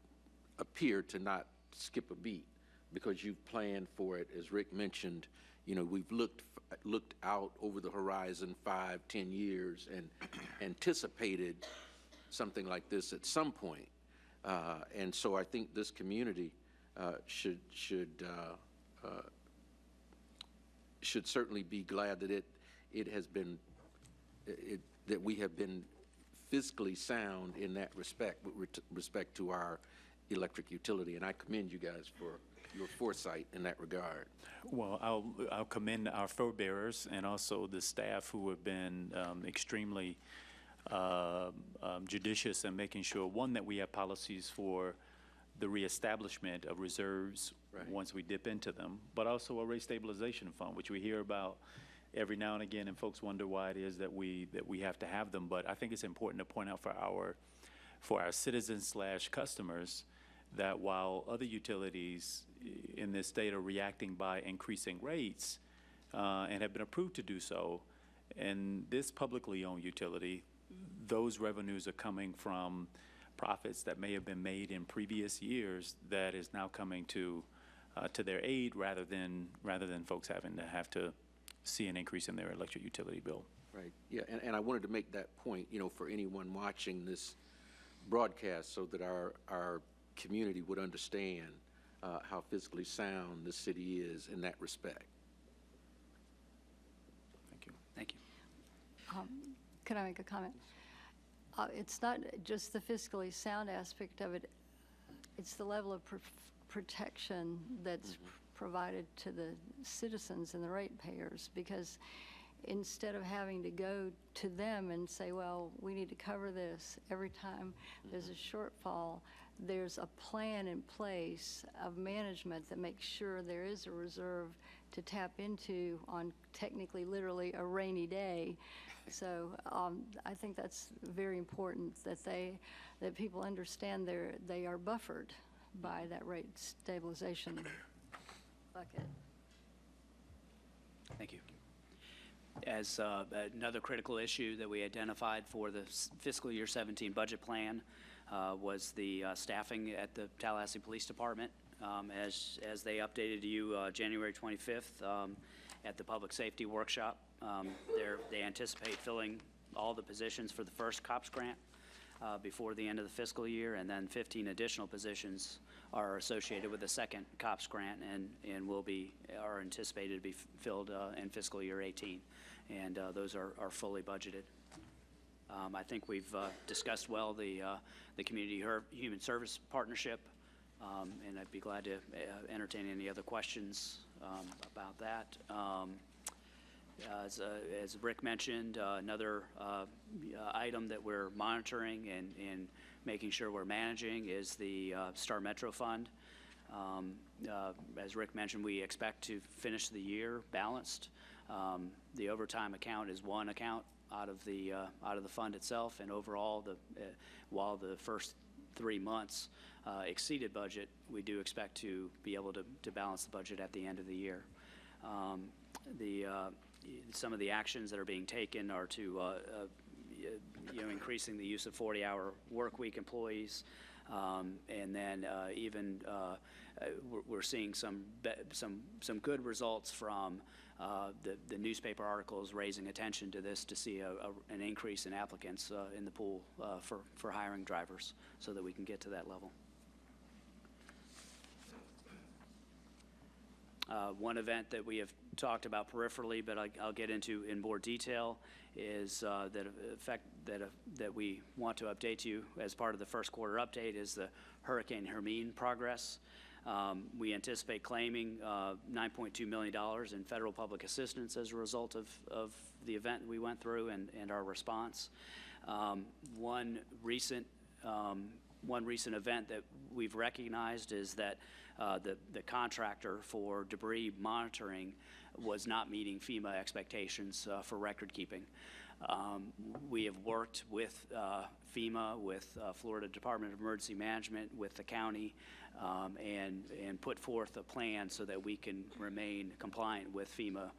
appear to not skip a beat because you've planned for it. As Rick mentioned, we've looked out over the horizon 5-10 years and anticipated something like this at some point. And so I think this community should certainly be glad that that we have been fiscally sound in that respect with respect to our electric utility. And I commend you guys for your foresight in that regard. Well, I'll commend our forebearers and also the staff who have been extremely judicious in making sure, one, that we have policies for the reestablishment of reserves once we dip into them, but also a rate stabilization fund, which we hear about every now and again, and folks wonder why it is that we have to have them. But I think it's important to point out for our citizens / customers that while other utilities in this state are reacting by increasing rates and have been approved to do so, and this publicly owned utility, those revenues are coming from profits that may have been made in previous years that is now coming to their aid rather than folks having to see an increase in their electric utility bill. Right. Yeah, and I wanted to make that point, for anyone watching this broadcast so that our community would understand how fiscally sound the city is in that respect. Thank you. Thank you. Can I make a comment? It's not just the fiscally sound aspect of it, it's the level of protection that's provided to the citizens and the ratepayers, because instead of having to go to them and say, well, we need to cover this every time there's a shortfall, there's a plan in place of management that makes sure there is a reserve to tap into on technically, literally, a rainy day. So I think that's very important that people understand they are buffered by that rate stabilization bucket. Thank you. As another critical issue that we identified for the fiscal year 17 budget plan was the staffing at the Tallahassee Police Department. As they updated you January 25th at the Public Safety Workshop, they anticipate filling all the positions for the first COPS grant before the end of the fiscal year, and then 15 additional positions are associated with the second COPS grant and are anticipated to be filled in fiscal year 18, and those are fully budgeted. I think we've discussed well the Community Human Service Partnership, and I'd be glad to entertain any other questions about that. As Rick mentioned, another item that we're monitoring and making sure we're managing is the Star Metro Fund. As Rick mentioned, we expect to finish the year balanced. The overtime account is one account out of the fund itself, and overall, while the first 3 months exceeded budget, we do expect to be able to balance the budget at the end of the year. Some of the actions that are being taken are to increasing the use of 40-hour work week employees, and then we're seeing some good results from the newspaper articles raising attention to this, to see an increase in applicants in the pool for hiring drivers, so that we can get to that level. One event that we have talked about peripherally, but I'll get into in more detail, is that we want to update you as part of the first quarter update is the Hurricane Hermine progress. We anticipate claiming $9.2 million in federal public assistance as a result of the event we went through and our response. One recent event that we've recognized is that the contractor for debris monitoring was not meeting FEMA expectations for record keeping. We have worked with FEMA, with Florida Department of Emergency Management, with the county, and put forth a plan so that we can remain compliant with FEMA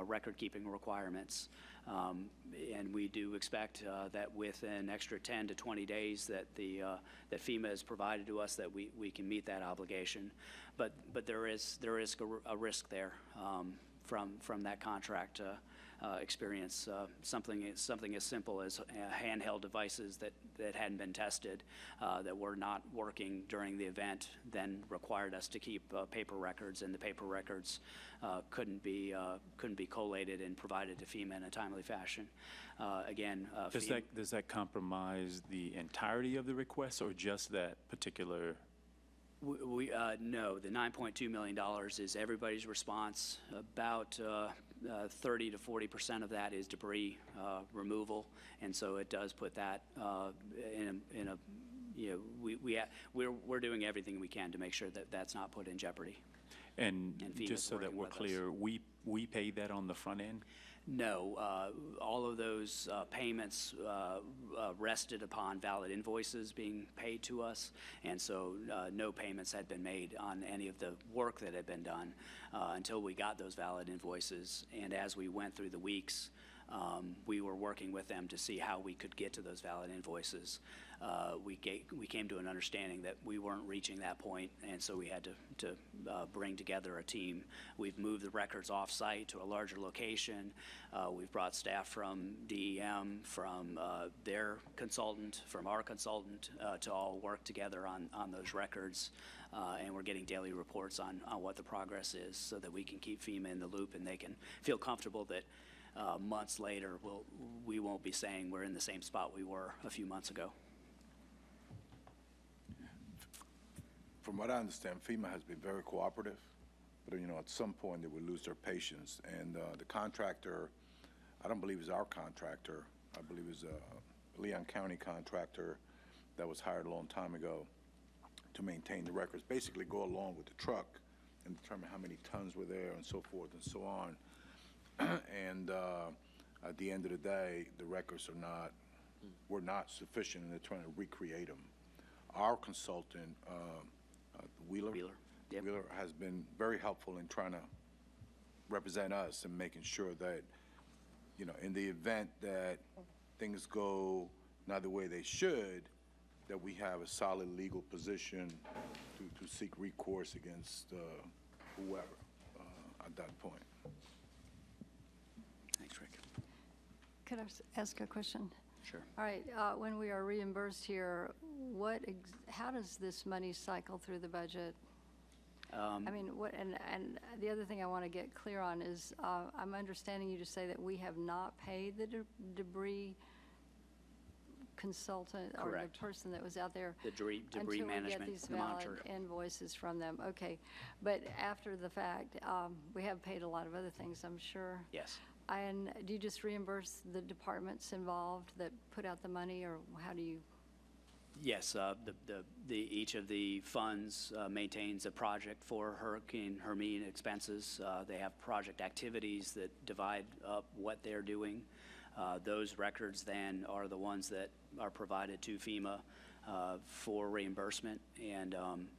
record-keeping requirements. And we do expect that with an extra 10 to 20 days that that FEMA has provided to us, that we can meet that obligation. But there is a risk there from that contract experience. Something as simple as handheld devices that hadn't been tested, that were not working during the event, then required us to keep paper records, and the paper records couldn't be collated and provided to FEMA in a timely fashion. Again, Does that compromise the entirety of the request, or just that particular? No, the $9.2 million is everybody's response. About 30 to 40% of that is debris removal, and so it does put that in a we're doing everything we can to make sure that that's not put in jeopardy. And FEMA's just so that working we're with us. clear, we pay that on the front end? No, all of those payments rested upon valid invoices being paid to us, and so no payments had been made on any of the work that had been done until we got those valid invoices. And as we went through the weeks, we were working with them to see how we could get to those valid invoices. We came to an understanding that we weren't reaching that point, and so we had to bring together a team. We've moved the records off-site to a larger location. We've brought staff from DEM, from their consultant, from our consultant, to all work together on those records. And we're getting daily reports on what the progress is, so that we can keep FEMA in the loop and they can feel comfortable that months later we won't be saying we're in the same spot we were a few months ago. From what I understand, FEMA has been very cooperative, but at some point they will lose their patience. And the contractor, I don't believe is our contractor. I believe is a Leon County contractor that was hired a long time ago to maintain the records. Basically, go along with the truck and determine how many tons were there and so forth and so on. And at the end of the day, the records were not sufficient, and they're trying to recreate them. Our consultant, Wheeler has been very helpful in trying to represent us and making sure that, in the event that things go not the way they should, that we have a solid legal position to seek recourse against whoever at that point. Thanks, Rick. Could I ask a question? Sure. All right, when we are reimbursed here, how does this money cycle through the budget? I mean, and the other thing I want to get clear on is, I'm understanding you to say that we have not paid the debris consultant or Correct. the person that was out there The debris until we management, get these the valid monitor. invoices from them. Okay, but after the fact, we have paid a lot of other things, I'm sure. Yes. And do you just reimburse the departments involved that put out the money, or how do you? Yes, each of the funds maintains a project for Hurricane Hermine expenses. They have project activities that divide up what they're doing. Those records then are the ones that are provided to FEMA for reimbursement, and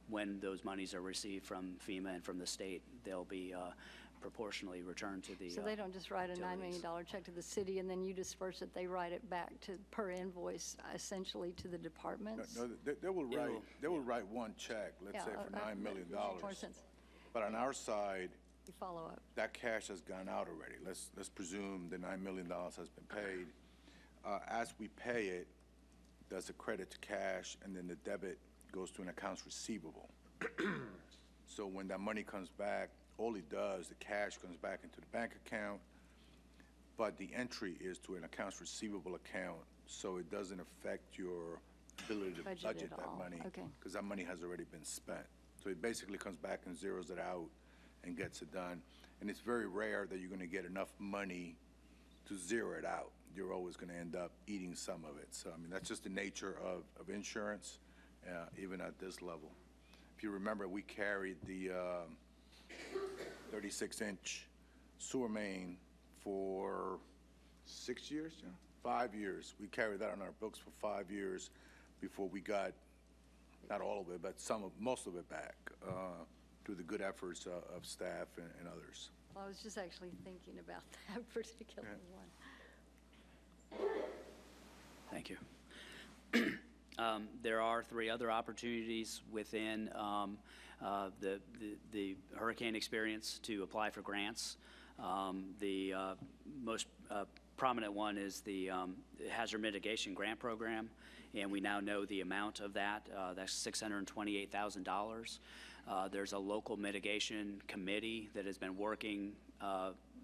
when those monies are received from FEMA and from the state, they'll be proportionally returned to the So they don't just write a $9 utilities. million check to the city and then you disperse it, they write it back per invoice essentially to the departments? No, they will write one check, let's say for $9 million. More sense. But on our side, You follow up. that cash has gone out already. Let's presume the $9 million has been paid. As we pay it, there's a credit to cash, and then the debit goes to an accounts receivable. So when that money comes back, all it does, the cash comes back into the bank account, but the entry is to an accounts receivable account, so it doesn't affect your ability to Budget budget at that all. money. Okay. Because that money has already been spent. So it basically comes back and zeroes it out and gets it done. And it's very rare that you're going to get enough money to zero it out. You're always going to end up eating some of it. So, I mean, that's just the nature of insurance, even at this level. If you remember, we carried the 36-inch sewer main for 6 years, 5 years. We carried that on our books for 5 years before we got, not all of it, but most of it back through the good efforts of staff and others. Well, I was just actually thinking about that particular one. Thank you. There are 3 other opportunities within the hurricane experience to apply for grants. The most prominent one is the Hazard Mitigation Grant Program, and we now know the amount of that. That's $628,000. There's a local mitigation committee that has been working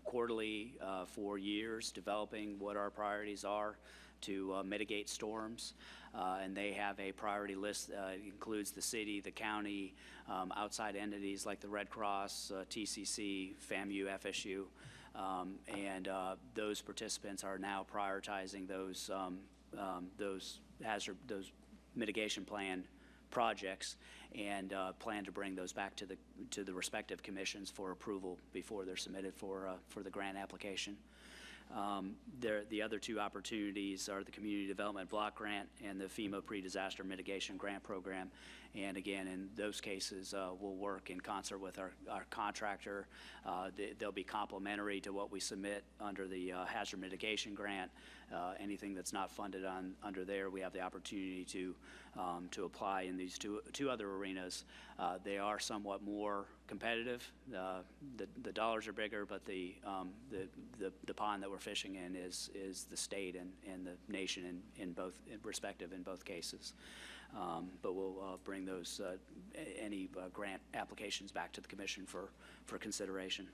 quarterly for years, developing what our priorities are to mitigate storms. And they have a priority list that includes the city, the county, outside entities like the Red Cross, TCC, FAMU, FSU. And those participants are now prioritizing those mitigation plan projects and plan to bring those back to the respective commissions for approval before they're submitted for the grant application. The other 2 opportunities are the Community Development Block Grant and the FEMA Pre-Disaster Mitigation Grant Program. And again, in those cases, we'll work in concert with our contractor. They'll be complementary to what we submit under the Hazard Mitigation Grant. Anything that's not funded under there, we have the opportunity to apply in these two other arenas. They are somewhat more competitive. The dollars are bigger, but the pond that we're fishing in is the state and the nation in both cases. But we'll bring those any grant applications back to the commission for consideration.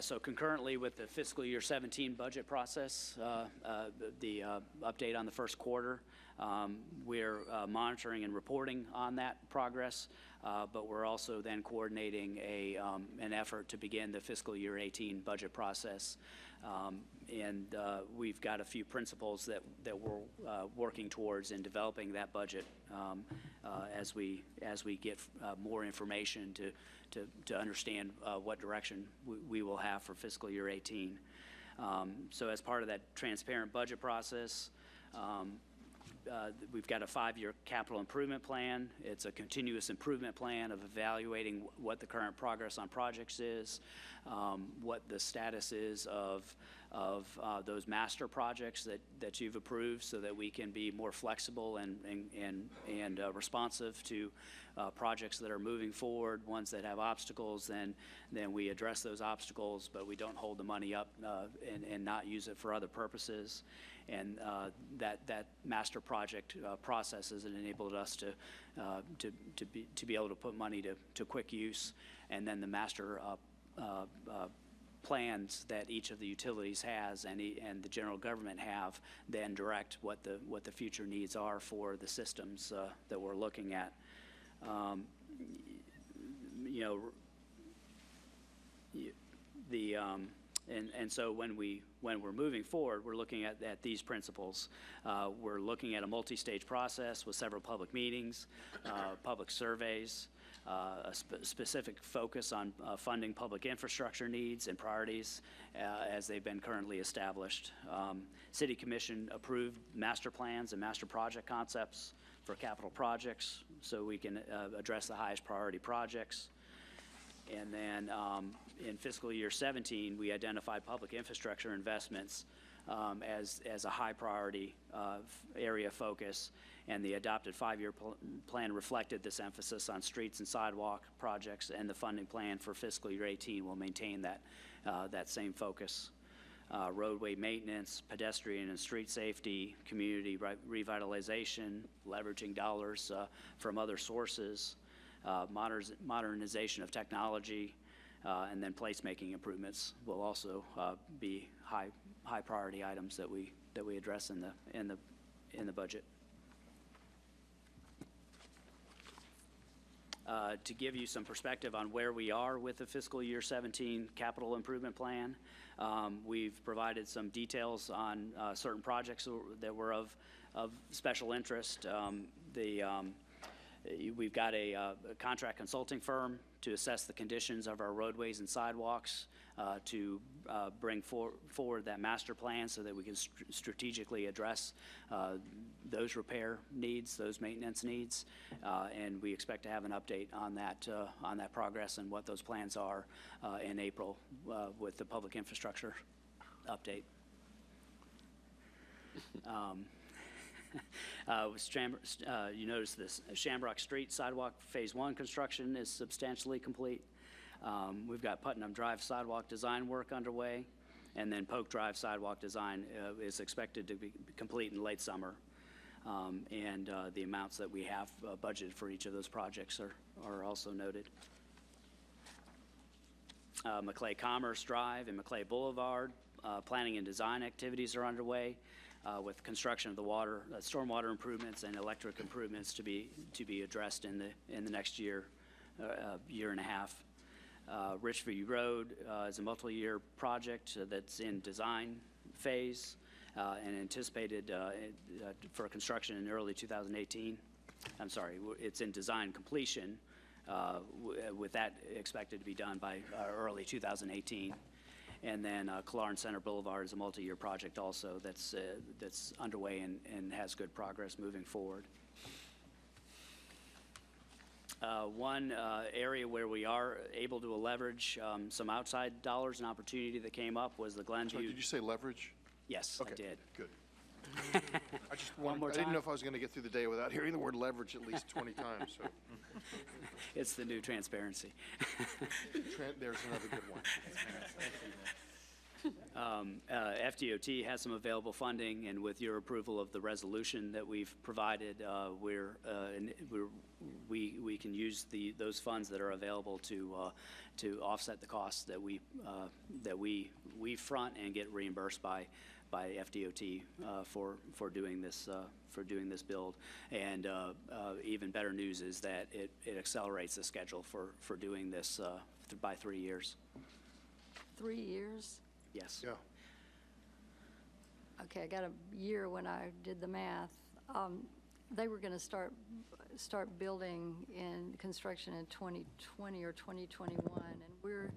So concurrently with the fiscal year 17 budget process, the update on the first quarter, we're monitoring and reporting on that progress, but we're also then coordinating an effort to begin the fiscal year 18 budget process. And we've got a few principles that we're working towards in developing that budget as we get more information to understand what direction we will have for fiscal year 18. So as part of that transparent budget process, we've got a 5-year capital improvement plan. It's a continuous improvement plan of evaluating what the current progress on projects is, what the status is of those master projects that you've approved, so that we can be more flexible and responsive to projects that are moving forward. Ones that have obstacles, then we address those obstacles, but we don't hold the money up and not use it for other purposes. And that master project process has enabled us to be able to put money to quick use, and then the master plans that each of the utilities has and the general government have then direct what the future needs are for the systems that we're looking at. And so when we're moving forward, we're looking at these principles. We're looking at a multi-stage process with several public meetings, public surveys, a specific focus on funding public infrastructure needs and priorities as they've been currently established. City Commission approved master plans and master project concepts for capital projects, so we can address the highest priority projects. And then in fiscal year 17, we identified public infrastructure investments as a high priority area of focus, and the adopted 5-year plan reflected this emphasis on streets and sidewalk projects, and the funding plan for fiscal year 18 will maintain that same focus. Roadway maintenance, pedestrian and street safety, community revitalization, leveraging dollars from other sources, modernization of technology, and then placemaking improvements will also be high priority items that we address in the budget. To give you some perspective on where we are with the fiscal year 17 capital improvement plan, we've provided some details on certain projects that were of special interest. We've got a contract consulting firm to assess the conditions of our roadways and sidewalks, to bring forward that master plan so that we can strategically address those repair needs, those maintenance needs, and we expect to have an update on that progress and what those plans are in April with the public infrastructure update. You notice this Shamrock Street sidewalk Phase 1 construction is substantially complete. We've got Putnam Drive sidewalk design work underway, and then Polk Drive sidewalk design is expected to be complete in late summer. And the amounts that we have budgeted for each of those projects are also noted. McClay Commerce Drive and McClay Boulevard, planning and design activities are underway, with construction of the stormwater improvements and electric improvements to be addressed in the next year and a half. Richview Road is a multi-year project that's in design phase and anticipated for construction in early 2018. I'm sorry, it's in design completion, with that expected to be done by early 2018. And then Clarence Center Boulevard is a multi-year project also that's underway and has good progress moving forward. One area where we are able to leverage some outside dollars and opportunity that came up was the Glenview. Sorry, did you say leverage? Yes, Okay, I did. good. I just wanted, I didn't know if I was going to get through the day without hearing the word leverage at least 20 times, so. It's the new transparency. There's another good one. FDOT has some available funding, and with your approval of the resolution that we've provided, we can use those funds that are available to offset the costs that we front and get reimbursed by FDOT for doing this build. And even better news is that it accelerates the schedule for doing this by 3 years. 3 years? Yes. Yeah. Okay, I got a year when I did the math. They were going to start building in construction in 2020 or 2021, and we're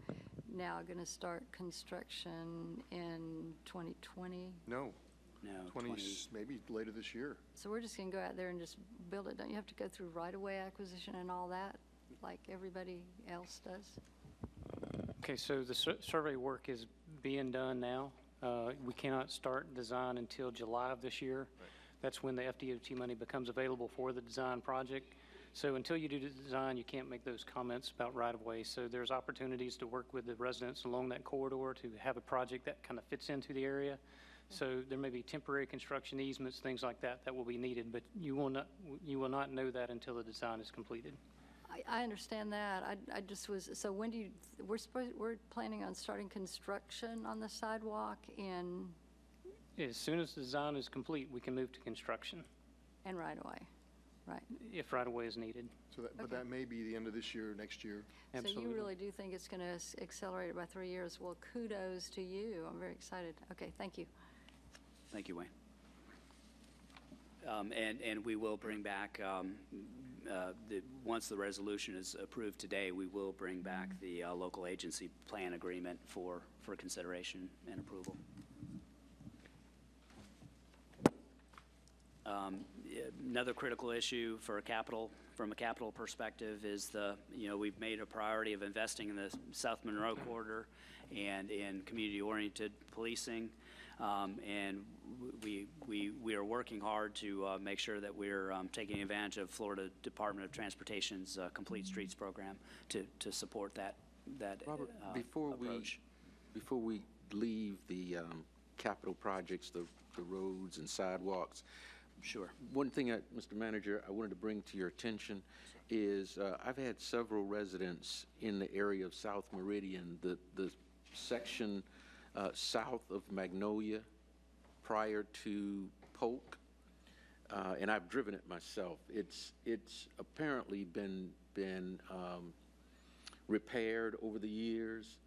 now going to start construction in 2020. No. No, 20, maybe later this year. So we're just going to go out there and just build it. Don't you have to go through right-of-way acquisition and all that, like everybody else does? Okay, so the survey work is being done now. We cannot start design until July of this year. Right. That's when the FDOT money becomes available for the design project. So until you do the design, you can't make those comments about right-of-way. So there's opportunities to work with the residents along that corridor to have a project that kind of fits into the area. So there may be temporary construction easements, things like that will be needed, but you will not know that until the design is completed. I understand that. I just was, so when do you, we're planning on starting construction on the sidewalk in? As soon as the design is complete, we can move to construction. And right-of-way, right? If right-of-way is needed. So that, but that may be the end of this year, next year. Absolutely. So you really do think it's going to accelerate it by 3 years? Well, kudos to you. I'm very excited. Okay, thank you. Thank you, Wayne. And we will bring back, once the resolution is approved today, we will bring back the local agency plan agreement for consideration and approval. Another critical issue from a capital perspective is we've made a priority of investing in the South Monroe corridor and in community-oriented policing. And we are working hard to make sure that we're taking advantage of Florida Department of Transportation's Complete Streets program to support that Robert, approach. Before we leave the capital projects, the roads and sidewalks. Sure. One thing, Mr. Manager, I wanted to bring to your attention is I've had several residents in the area of South Meridian, the section south of Magnolia prior to Polk, and I've driven it myself. It's apparently been repaired over the years,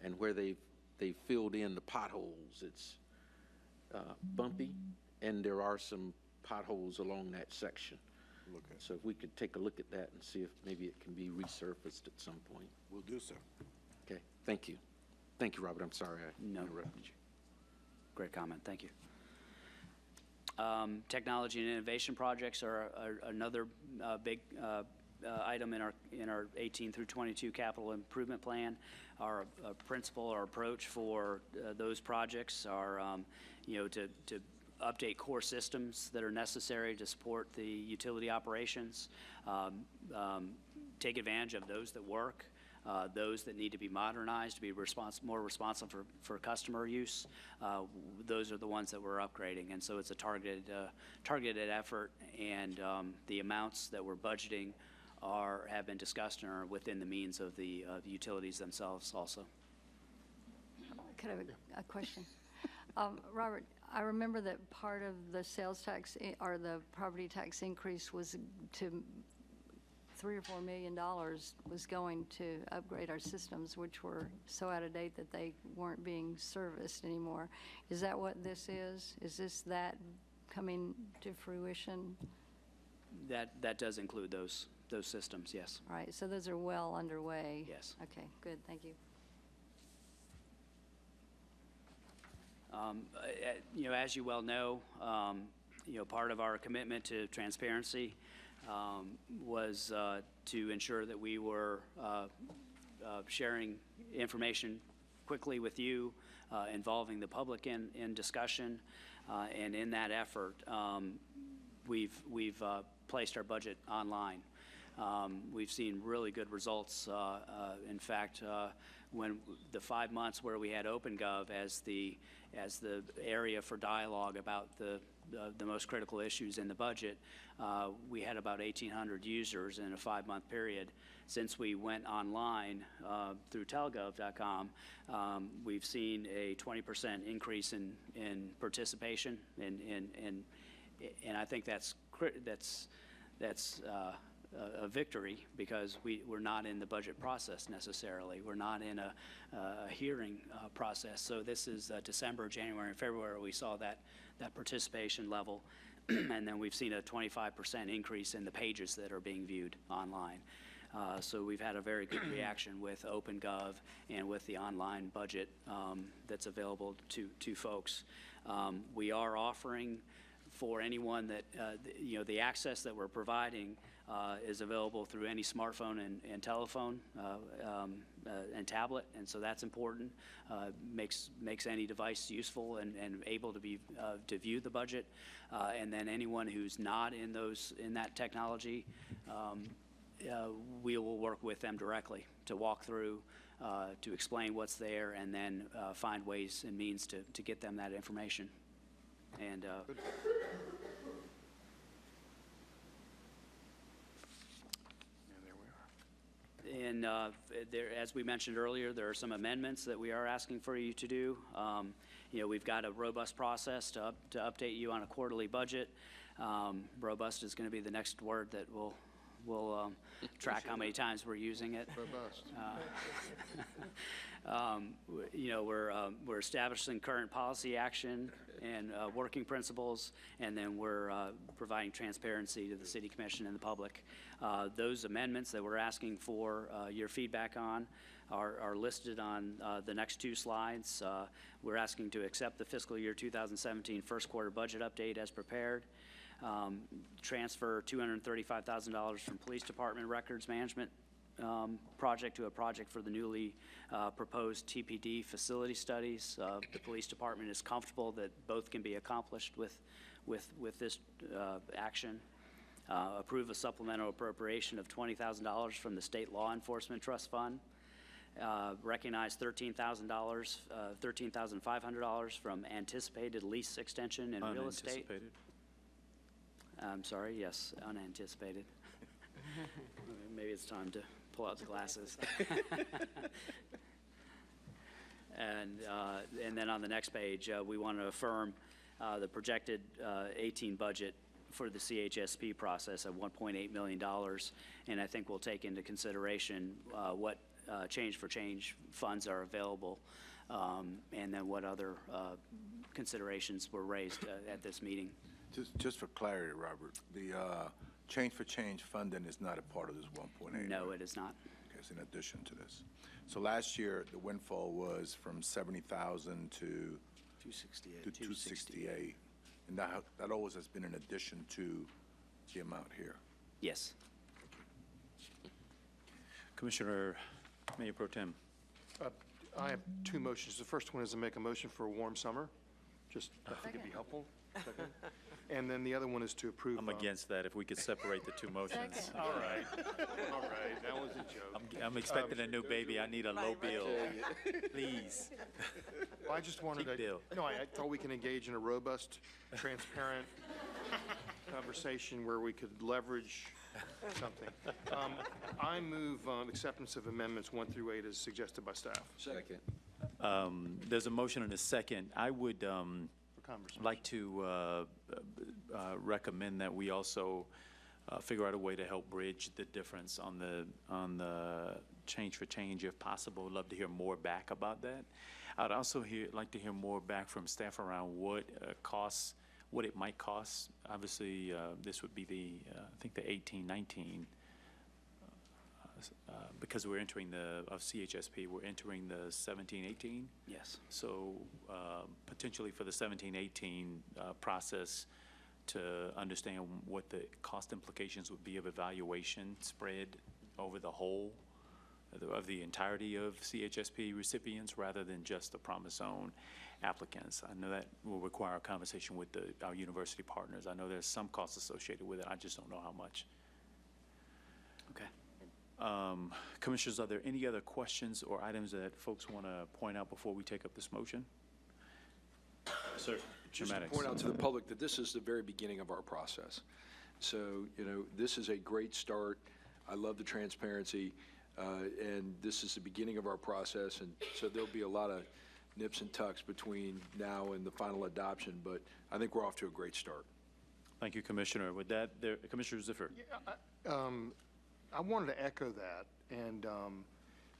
and where they've filled in the potholes, it's bumpy, and there are some potholes along that section. Look at. So if we could take a look at that and see if maybe it can be resurfaced at some point. We'll do so. Okay, thank you. Thank you, Robert. I'm sorry I No. interrupted you. Great comment, thank you. Technology and innovation projects are another big item in our 18 through 22 capital improvement plan. Our principle or approach for those projects are, to update core systems that are necessary to support the utility operations, take advantage of those that work, those that need to be modernized to be more responsive for customer use. Those are the ones that we're upgrading, and so it's a targeted effort, and the amounts that we're budgeting have been discussed and are within the means of the utilities themselves also. Could I have a question? Robert, I remember that part of the sales tax or the property tax increase was to $3 or $4 million was going to upgrade our systems, which were so out of date that they weren't being serviced anymore. Is that what this is? Is this that coming to fruition? That does include those systems, yes. All right, so those are well underway. Yes. Okay, good, thank you. As you well know, part of our commitment to transparency was to ensure that we were sharing information quickly with you, involving the public in discussion, and in that effort, we've placed our budget online. We've seen really good results. In fact, when the 5 months where we had OpenGov as the area for dialogue about the most critical issues in the budget, we had about 1,800 users in a 5-month period. Since we went online through telgov.com, we've seen a 20% increase in participation, and I think that's a victory, because we're not in the budget process necessarily. We're not in a hearing process. So this is December, January, and February we saw that participation level, and then we've seen a 25% increase in the pages that are being viewed online. So we've had a very good reaction with OpenGov and with the online budget that's available to folks. We are offering for anyone that, the access that we're providing is available through any smartphone and telephone and tablet, and so that's important. Makes any device useful and able to be to view the budget. And then anyone who's not in that technology, we will work with them directly to walk through, to explain what's there, and then find ways and means to get them that information. And and as we mentioned earlier, there are some amendments that we are asking for you to do. We've got a robust process to update you on a quarterly budget. Robust is going to be the next word that we'll track how many times we're using it. Robust. We're establishing current policy action and working principles, and then we're providing transparency to the City Commission and the public. Those amendments that we're asking for your feedback on are listed on the next 2 slides. We're asking to accept the fiscal year 2017 first quarter budget update as prepared. Transfer $235,000 from Police Department Records Management project to a project for the newly proposed TPD facility studies. The Police Department is comfortable that both can be accomplished with this action. Approve a supplemental appropriation of $20,000 from the State Law Enforcement Trust Fund. Recognize $13,500 from anticipated lease extension in real estate. Unanticipated. I'm sorry, yes, unanticipated. Maybe it's time to pull out the glasses. And then on the next page, we want to affirm the projected 18 budget for the CHSP process of $1.8 million, and I think we'll take into consideration what change for change funds are available, and then what other considerations were raised at this meeting. Just for clarity, Robert, the change for change funding is not a part of this 1.8. No, it is not. Okay, it's in addition to this. So last year, the windfall was from 70,000 to 268. And that always has been in addition to the amount here. Yes. Commissioner, Mayor Pro Tem. I have two motions. The first one is to make a motion for a warm summer. Just, I think it'd be helpful. Second. And then the other one is to approve. I'm against that, if we could separate the two motions. Second. All right, all right, that was a joke. I'm expecting a new baby, I need a low bill, please. Well, I just wanted Cheap to, deal. no, I thought we can engage in a robust, transparent conversation where we could leverage something. I move acceptance of amendments 1 through 8 as suggested by staff. Second. There's a motion and a second. I would conversation. like to recommend that we also figure out a way to help bridge the difference on the change for change if possible. Love to hear more back about that. I'd also like to hear more back from staff around what what it might cost. Obviously, this would be I think the 18-19, because we're entering of CHSP, we're entering the 17-18. Yes. So potentially for the 17-18 process, to understand what the cost implications would be of evaluation spread over the whole of the entirety of CHSP recipients rather than just the Promise Zone applicants. I know that will require a conversation with our university partners. I know there's some costs associated with it. I just don't know how much. Okay. Commissioners, are there any other questions or items that folks want to point out before we take up this motion? Sir. Just to point out to the public that this is the very beginning of our process. So, this is a great start. I love the transparency, and this is the beginning of our process, and so there'll be a lot of nips and tucks between now and the final adoption, but I think we're off to a great start. Thank you, Commissioner. With that, Commissioner Ziffer. Yeah, I wanted to echo that and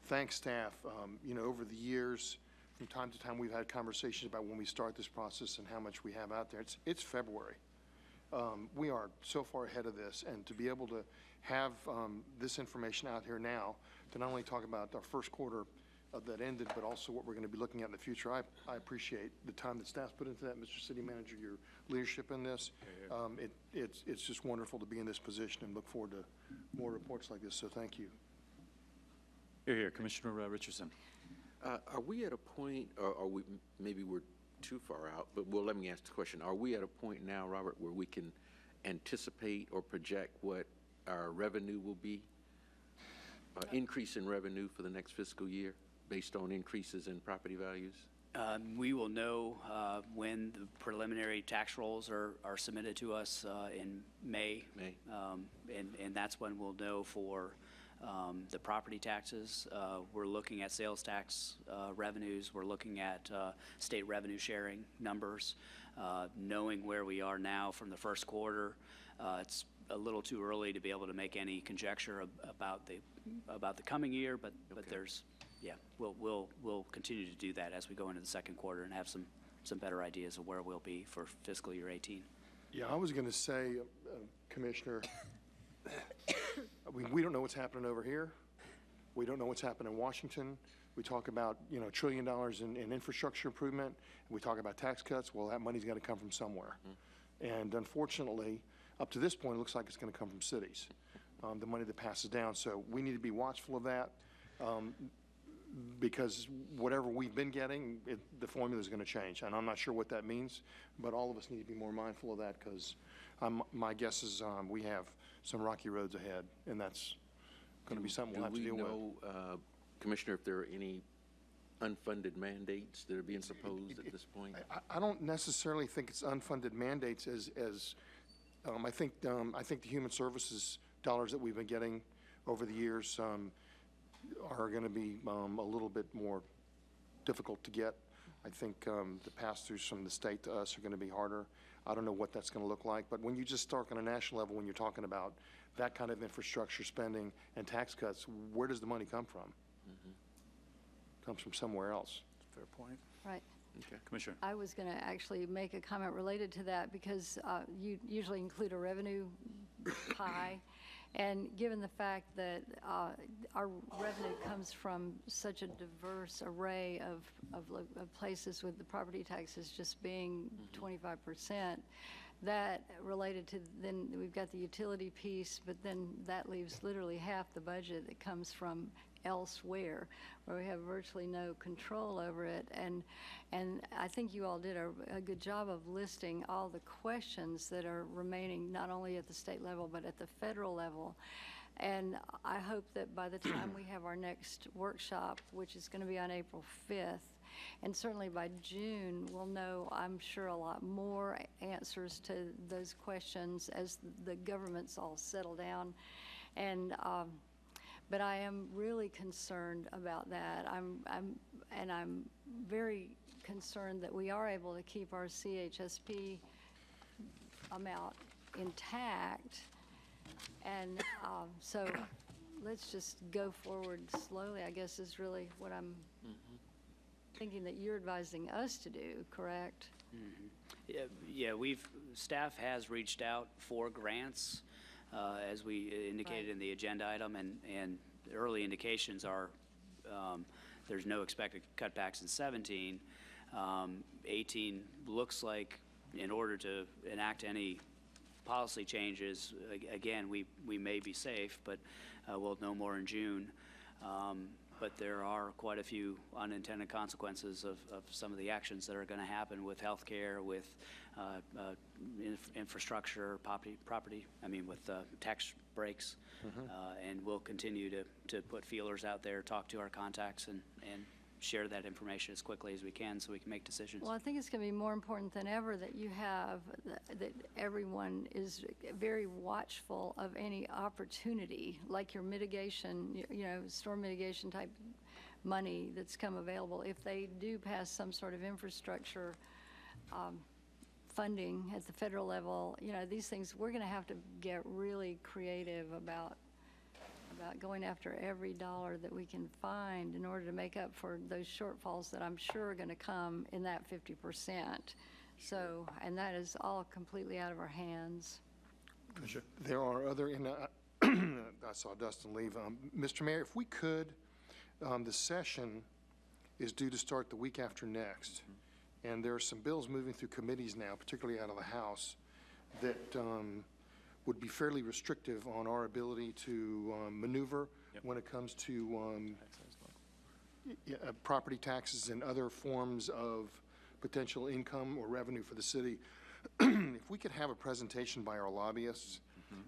thank staff. Over the years, from time to time, we've had conversations about when we start this process and how much we have out there. It's February. We are so far ahead of this, and to be able to have this information out here now to not only talk about our first quarter that ended, but also what we're going to be looking at in the future. I appreciate the time that staff's put into that, Mr. City Manager, your leadership in this. It's just wonderful to be in this position and look forward to more reports like this, so thank you. Here, Commissioner Richardson. Are we at a point, or maybe we're too far out, but let me ask the question. Are we at a point now, Robert, where we can anticipate or project what our revenue will be? Increase in revenue for the next fiscal year based on increases in property values? We will know when the preliminary tax rolls are submitted to us in May. And that's when we'll know for the property taxes. We're looking at sales tax revenues. We're looking at state revenue sharing numbers. Knowing where we are now from the first quarter, it's a little too early to be able to make any conjecture about the coming year, but there's, yeah, we'll continue to do that as we go into the second quarter and have some better ideas of where we'll be for fiscal year 18. Yeah, I was going to say, Commissioner, we don't know what's happening over here. We don't know what's happening in Washington. We talk about, $1 trillion in infrastructure improvement. And we talk about tax cuts. Well, that money's got to come from somewhere. And unfortunately, up to this point, it looks like it's going to come from cities, the money that passes down. So we need to be watchful of that because whatever we've been getting, the formula is going to change. And I'm not sure what that means, but all of us need to be more mindful of that because my guess is we have some rocky roads ahead, and that's going to be something we'll have to deal with. Do we know, Commissioner, if there are any unfunded mandates that are being proposed at this point? I don't necessarily think it's unfunded mandates as I think the human services dollars that we've been getting over the years are going to be a little bit more difficult to get. I think the pass-throughs from the state to us are going to be harder. I don't know what that's going to look like, but when you just start on a national level, when you're talking about that kind of infrastructure spending and tax cuts, where does the money come from? Comes from somewhere else. Fair point. Right. Commissioner. I was going to actually make a comment related to that because you usually include a revenue pie. And given the fact that our revenue comes from such a diverse array of places, with the property taxes just being 25%, that related to, then we've got the utility piece, but then that leaves literally half the budget that comes from elsewhere, where we have virtually no control over it. And I think you all did a good job of listing all the questions that are remaining, not only at the state level, but at the federal level. And I hope that by the time we have our next workshop, which is going to be on April 5th, and certainly by June, we'll know, I'm sure, a lot more answers to those questions as the governments all settle down. And but I am really concerned about that. I'm very concerned that we are able to keep our CHSP amount intact. And so let's just go forward slowly, I guess, is really what I'm thinking that you're advising us to do, correct? Yeah, staff has reached out for grants, as we indicated in the agenda item, and the early indications are there's no expected cutbacks in 17. 18 looks like, in order to enact any policy changes, again, we may be safe, but we'll know more in June. But there are quite a few unintended consequences of some of the actions that are going to happen with healthcare, with infrastructure, with tax breaks. And we'll continue to put feelers out there, talk to our contacts, and share that information as quickly as we can so we can make decisions. Well, I think it's going to be more important than ever that you have, that everyone is very watchful of any opportunity, like your mitigation, storm mitigation type money that's come available. If they do pass some sort of infrastructure funding at the federal level, these things, we're going to have to get really creative about going after every dollar that we can find in order to make up for those shortfalls that I'm sure are going to come in that 50%. So, and that is all completely out of our hands. Sure. There are other, I saw Dustin leave. Mr. Mayor, if we could, the session is due to start the week after next. And there are some bills moving through committees now, particularly out of the House, that would be fairly restrictive on our ability to maneuver when it comes to property taxes and other forms of potential income or revenue for the city. If we could have a presentation by our lobbyists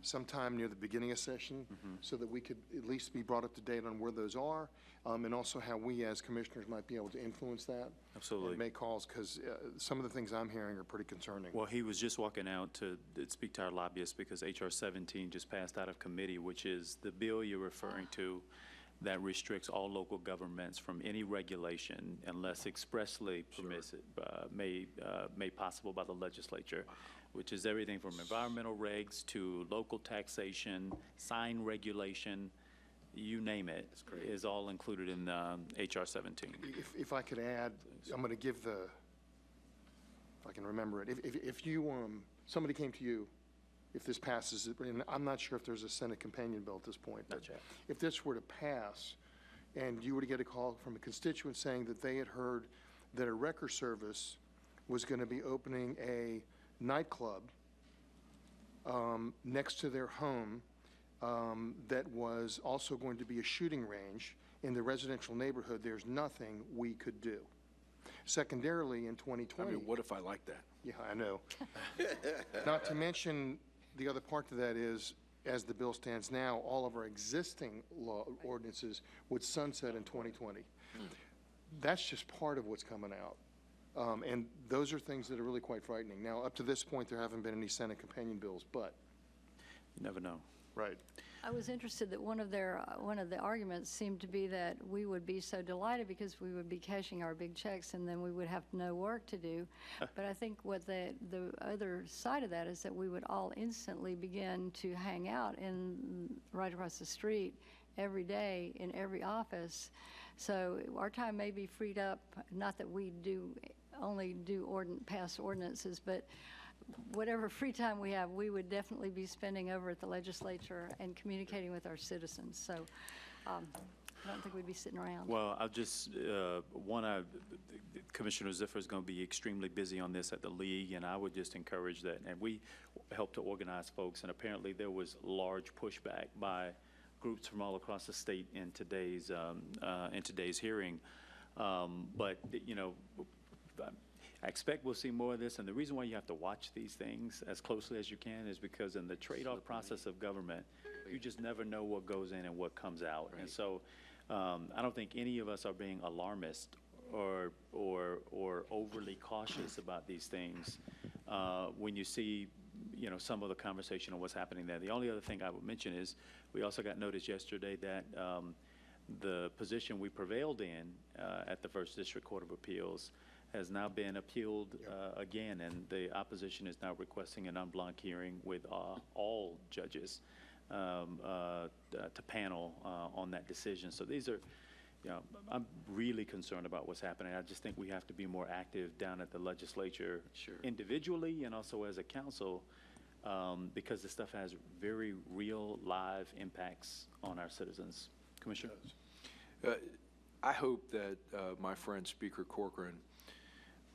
sometime near the beginning of session, so that we could at least be brought up to date on where those are, and also how we as commissioners might be able to influence that. Absolutely. And make calls, because some of the things I'm hearing are pretty concerning. Well, he was just walking out to speak to our lobbyists because H.R. 17 just passed out of committee, which is the bill you're referring to that restricts all local governments from any regulation unless expressly permitted, made possible by the legislature, which is everything from environmental regs to local taxation, sign regulation, you name it, is all included in H.R. 17. If I could add, I'm going to give if I can remember it. If you, somebody came to you, if this passes, and I'm not sure if there's a Senate companion bill at this point, but if this were to pass and you were to get a call from a constituent saying that they had heard that a wrecker service was going to be opening a nightclub next to their home, that was also going to be a shooting range in the residential neighborhood, there's nothing we could do. Secondarily, in 2020... I mean, what if I like that? Yeah, I know. Not to mention, the other part to that is, as the bill stands now, all of our existing law ordinances would sunset in 2020. That's just part of what's coming out. And those are things that are really quite frightening. Now, up to this point, there haven't been any Senate companion bills, but... You never know. Right. I was interested that one of the arguments seemed to be that we would be so delighted because we would be cashing our big checks and then we would have no work to do. But I think what the other side of that is that we would all instantly begin to hang out right across the street every day in every office. So our time may be freed up, not that we do only do pass ordinances, but whatever free time we have, we would definitely be spending over at the legislature and communicating with our citizens. So I don't think we'd be sitting around. Well, I'll just, Commissioner Ziffer is going to be extremely busy on this at the league, and I would just encourage that. And we helped to organize folks, and apparently there was large pushback by groups from all across the state in today's hearing. But, you know, I expect we'll see more of this, and the reason why you have to watch these things as closely as you can is because in the trade-off process of government, you just never know what goes in and what comes out. Right. And so I don't think any of us are being alarmist or overly cautious about these things when you see, you know, some of the conversation on what's happening there. The only other thing I would mention is we also got notice yesterday that the position we prevailed in at the First District Court of Appeals has now been appealed again, and the opposition is now requesting an en banc hearing with all judges to panel on that decision. So these are, you know, I'm really concerned about what's happening. I just think we have to be more active down at the legislature individually and also as a council because this stuff has very real, live impacts on our citizens. Commissioner? I hope that my friend Speaker Corcoran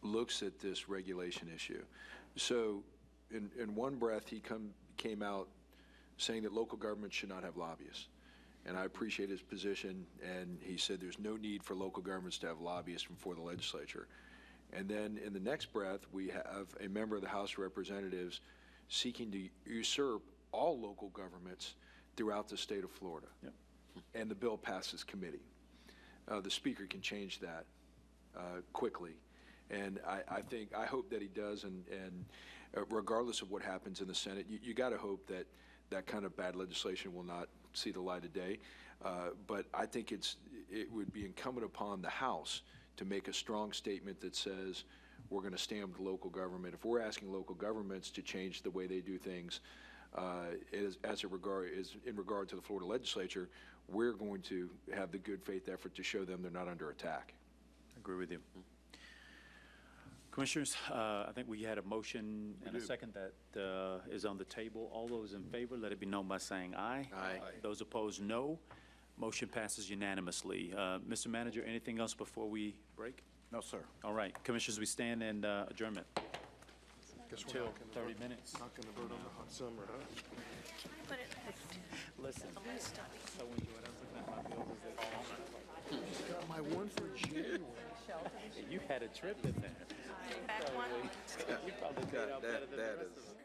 looks at this regulation issue. So in one breath, he came out saying that local governments should not have lobbyists. And I appreciate his position, and he said there's no need for local governments to have lobbyists before the legislature. And then in the next breath, we have a member of the House of Representatives seeking to usurp all local governments throughout the state of Florida. Yep. And the bill passes committee. The Speaker can change that quickly. And I hope that he does, and regardless of what happens in the Senate, you got to hope that that kind of bad legislation will not see the light of day. But I think it would be incumbent upon the House to make a strong statement that says we're going to stand with local government. If we're asking local governments to change the way they do things in regard to the Florida legislature, we're going to have the good faith effort to show them they're not under attack. I agree with you. Commissioners, I think we had a motion and a second that is on the table. All those in favor, let it be known by saying aye. Aye. Those opposed, no. Motion passes unanimously. Mr. Manager, anything else before we break? No, sir. All right. Commissioners, we stand in adjournment. Guess we're Till not gonna 30 minutes. Not going to vote on the hot summer, huh? Listen, so when you were looking at my bills, Got my one for January. you had a trip in there. Back one. You probably paid out better than the rest of us.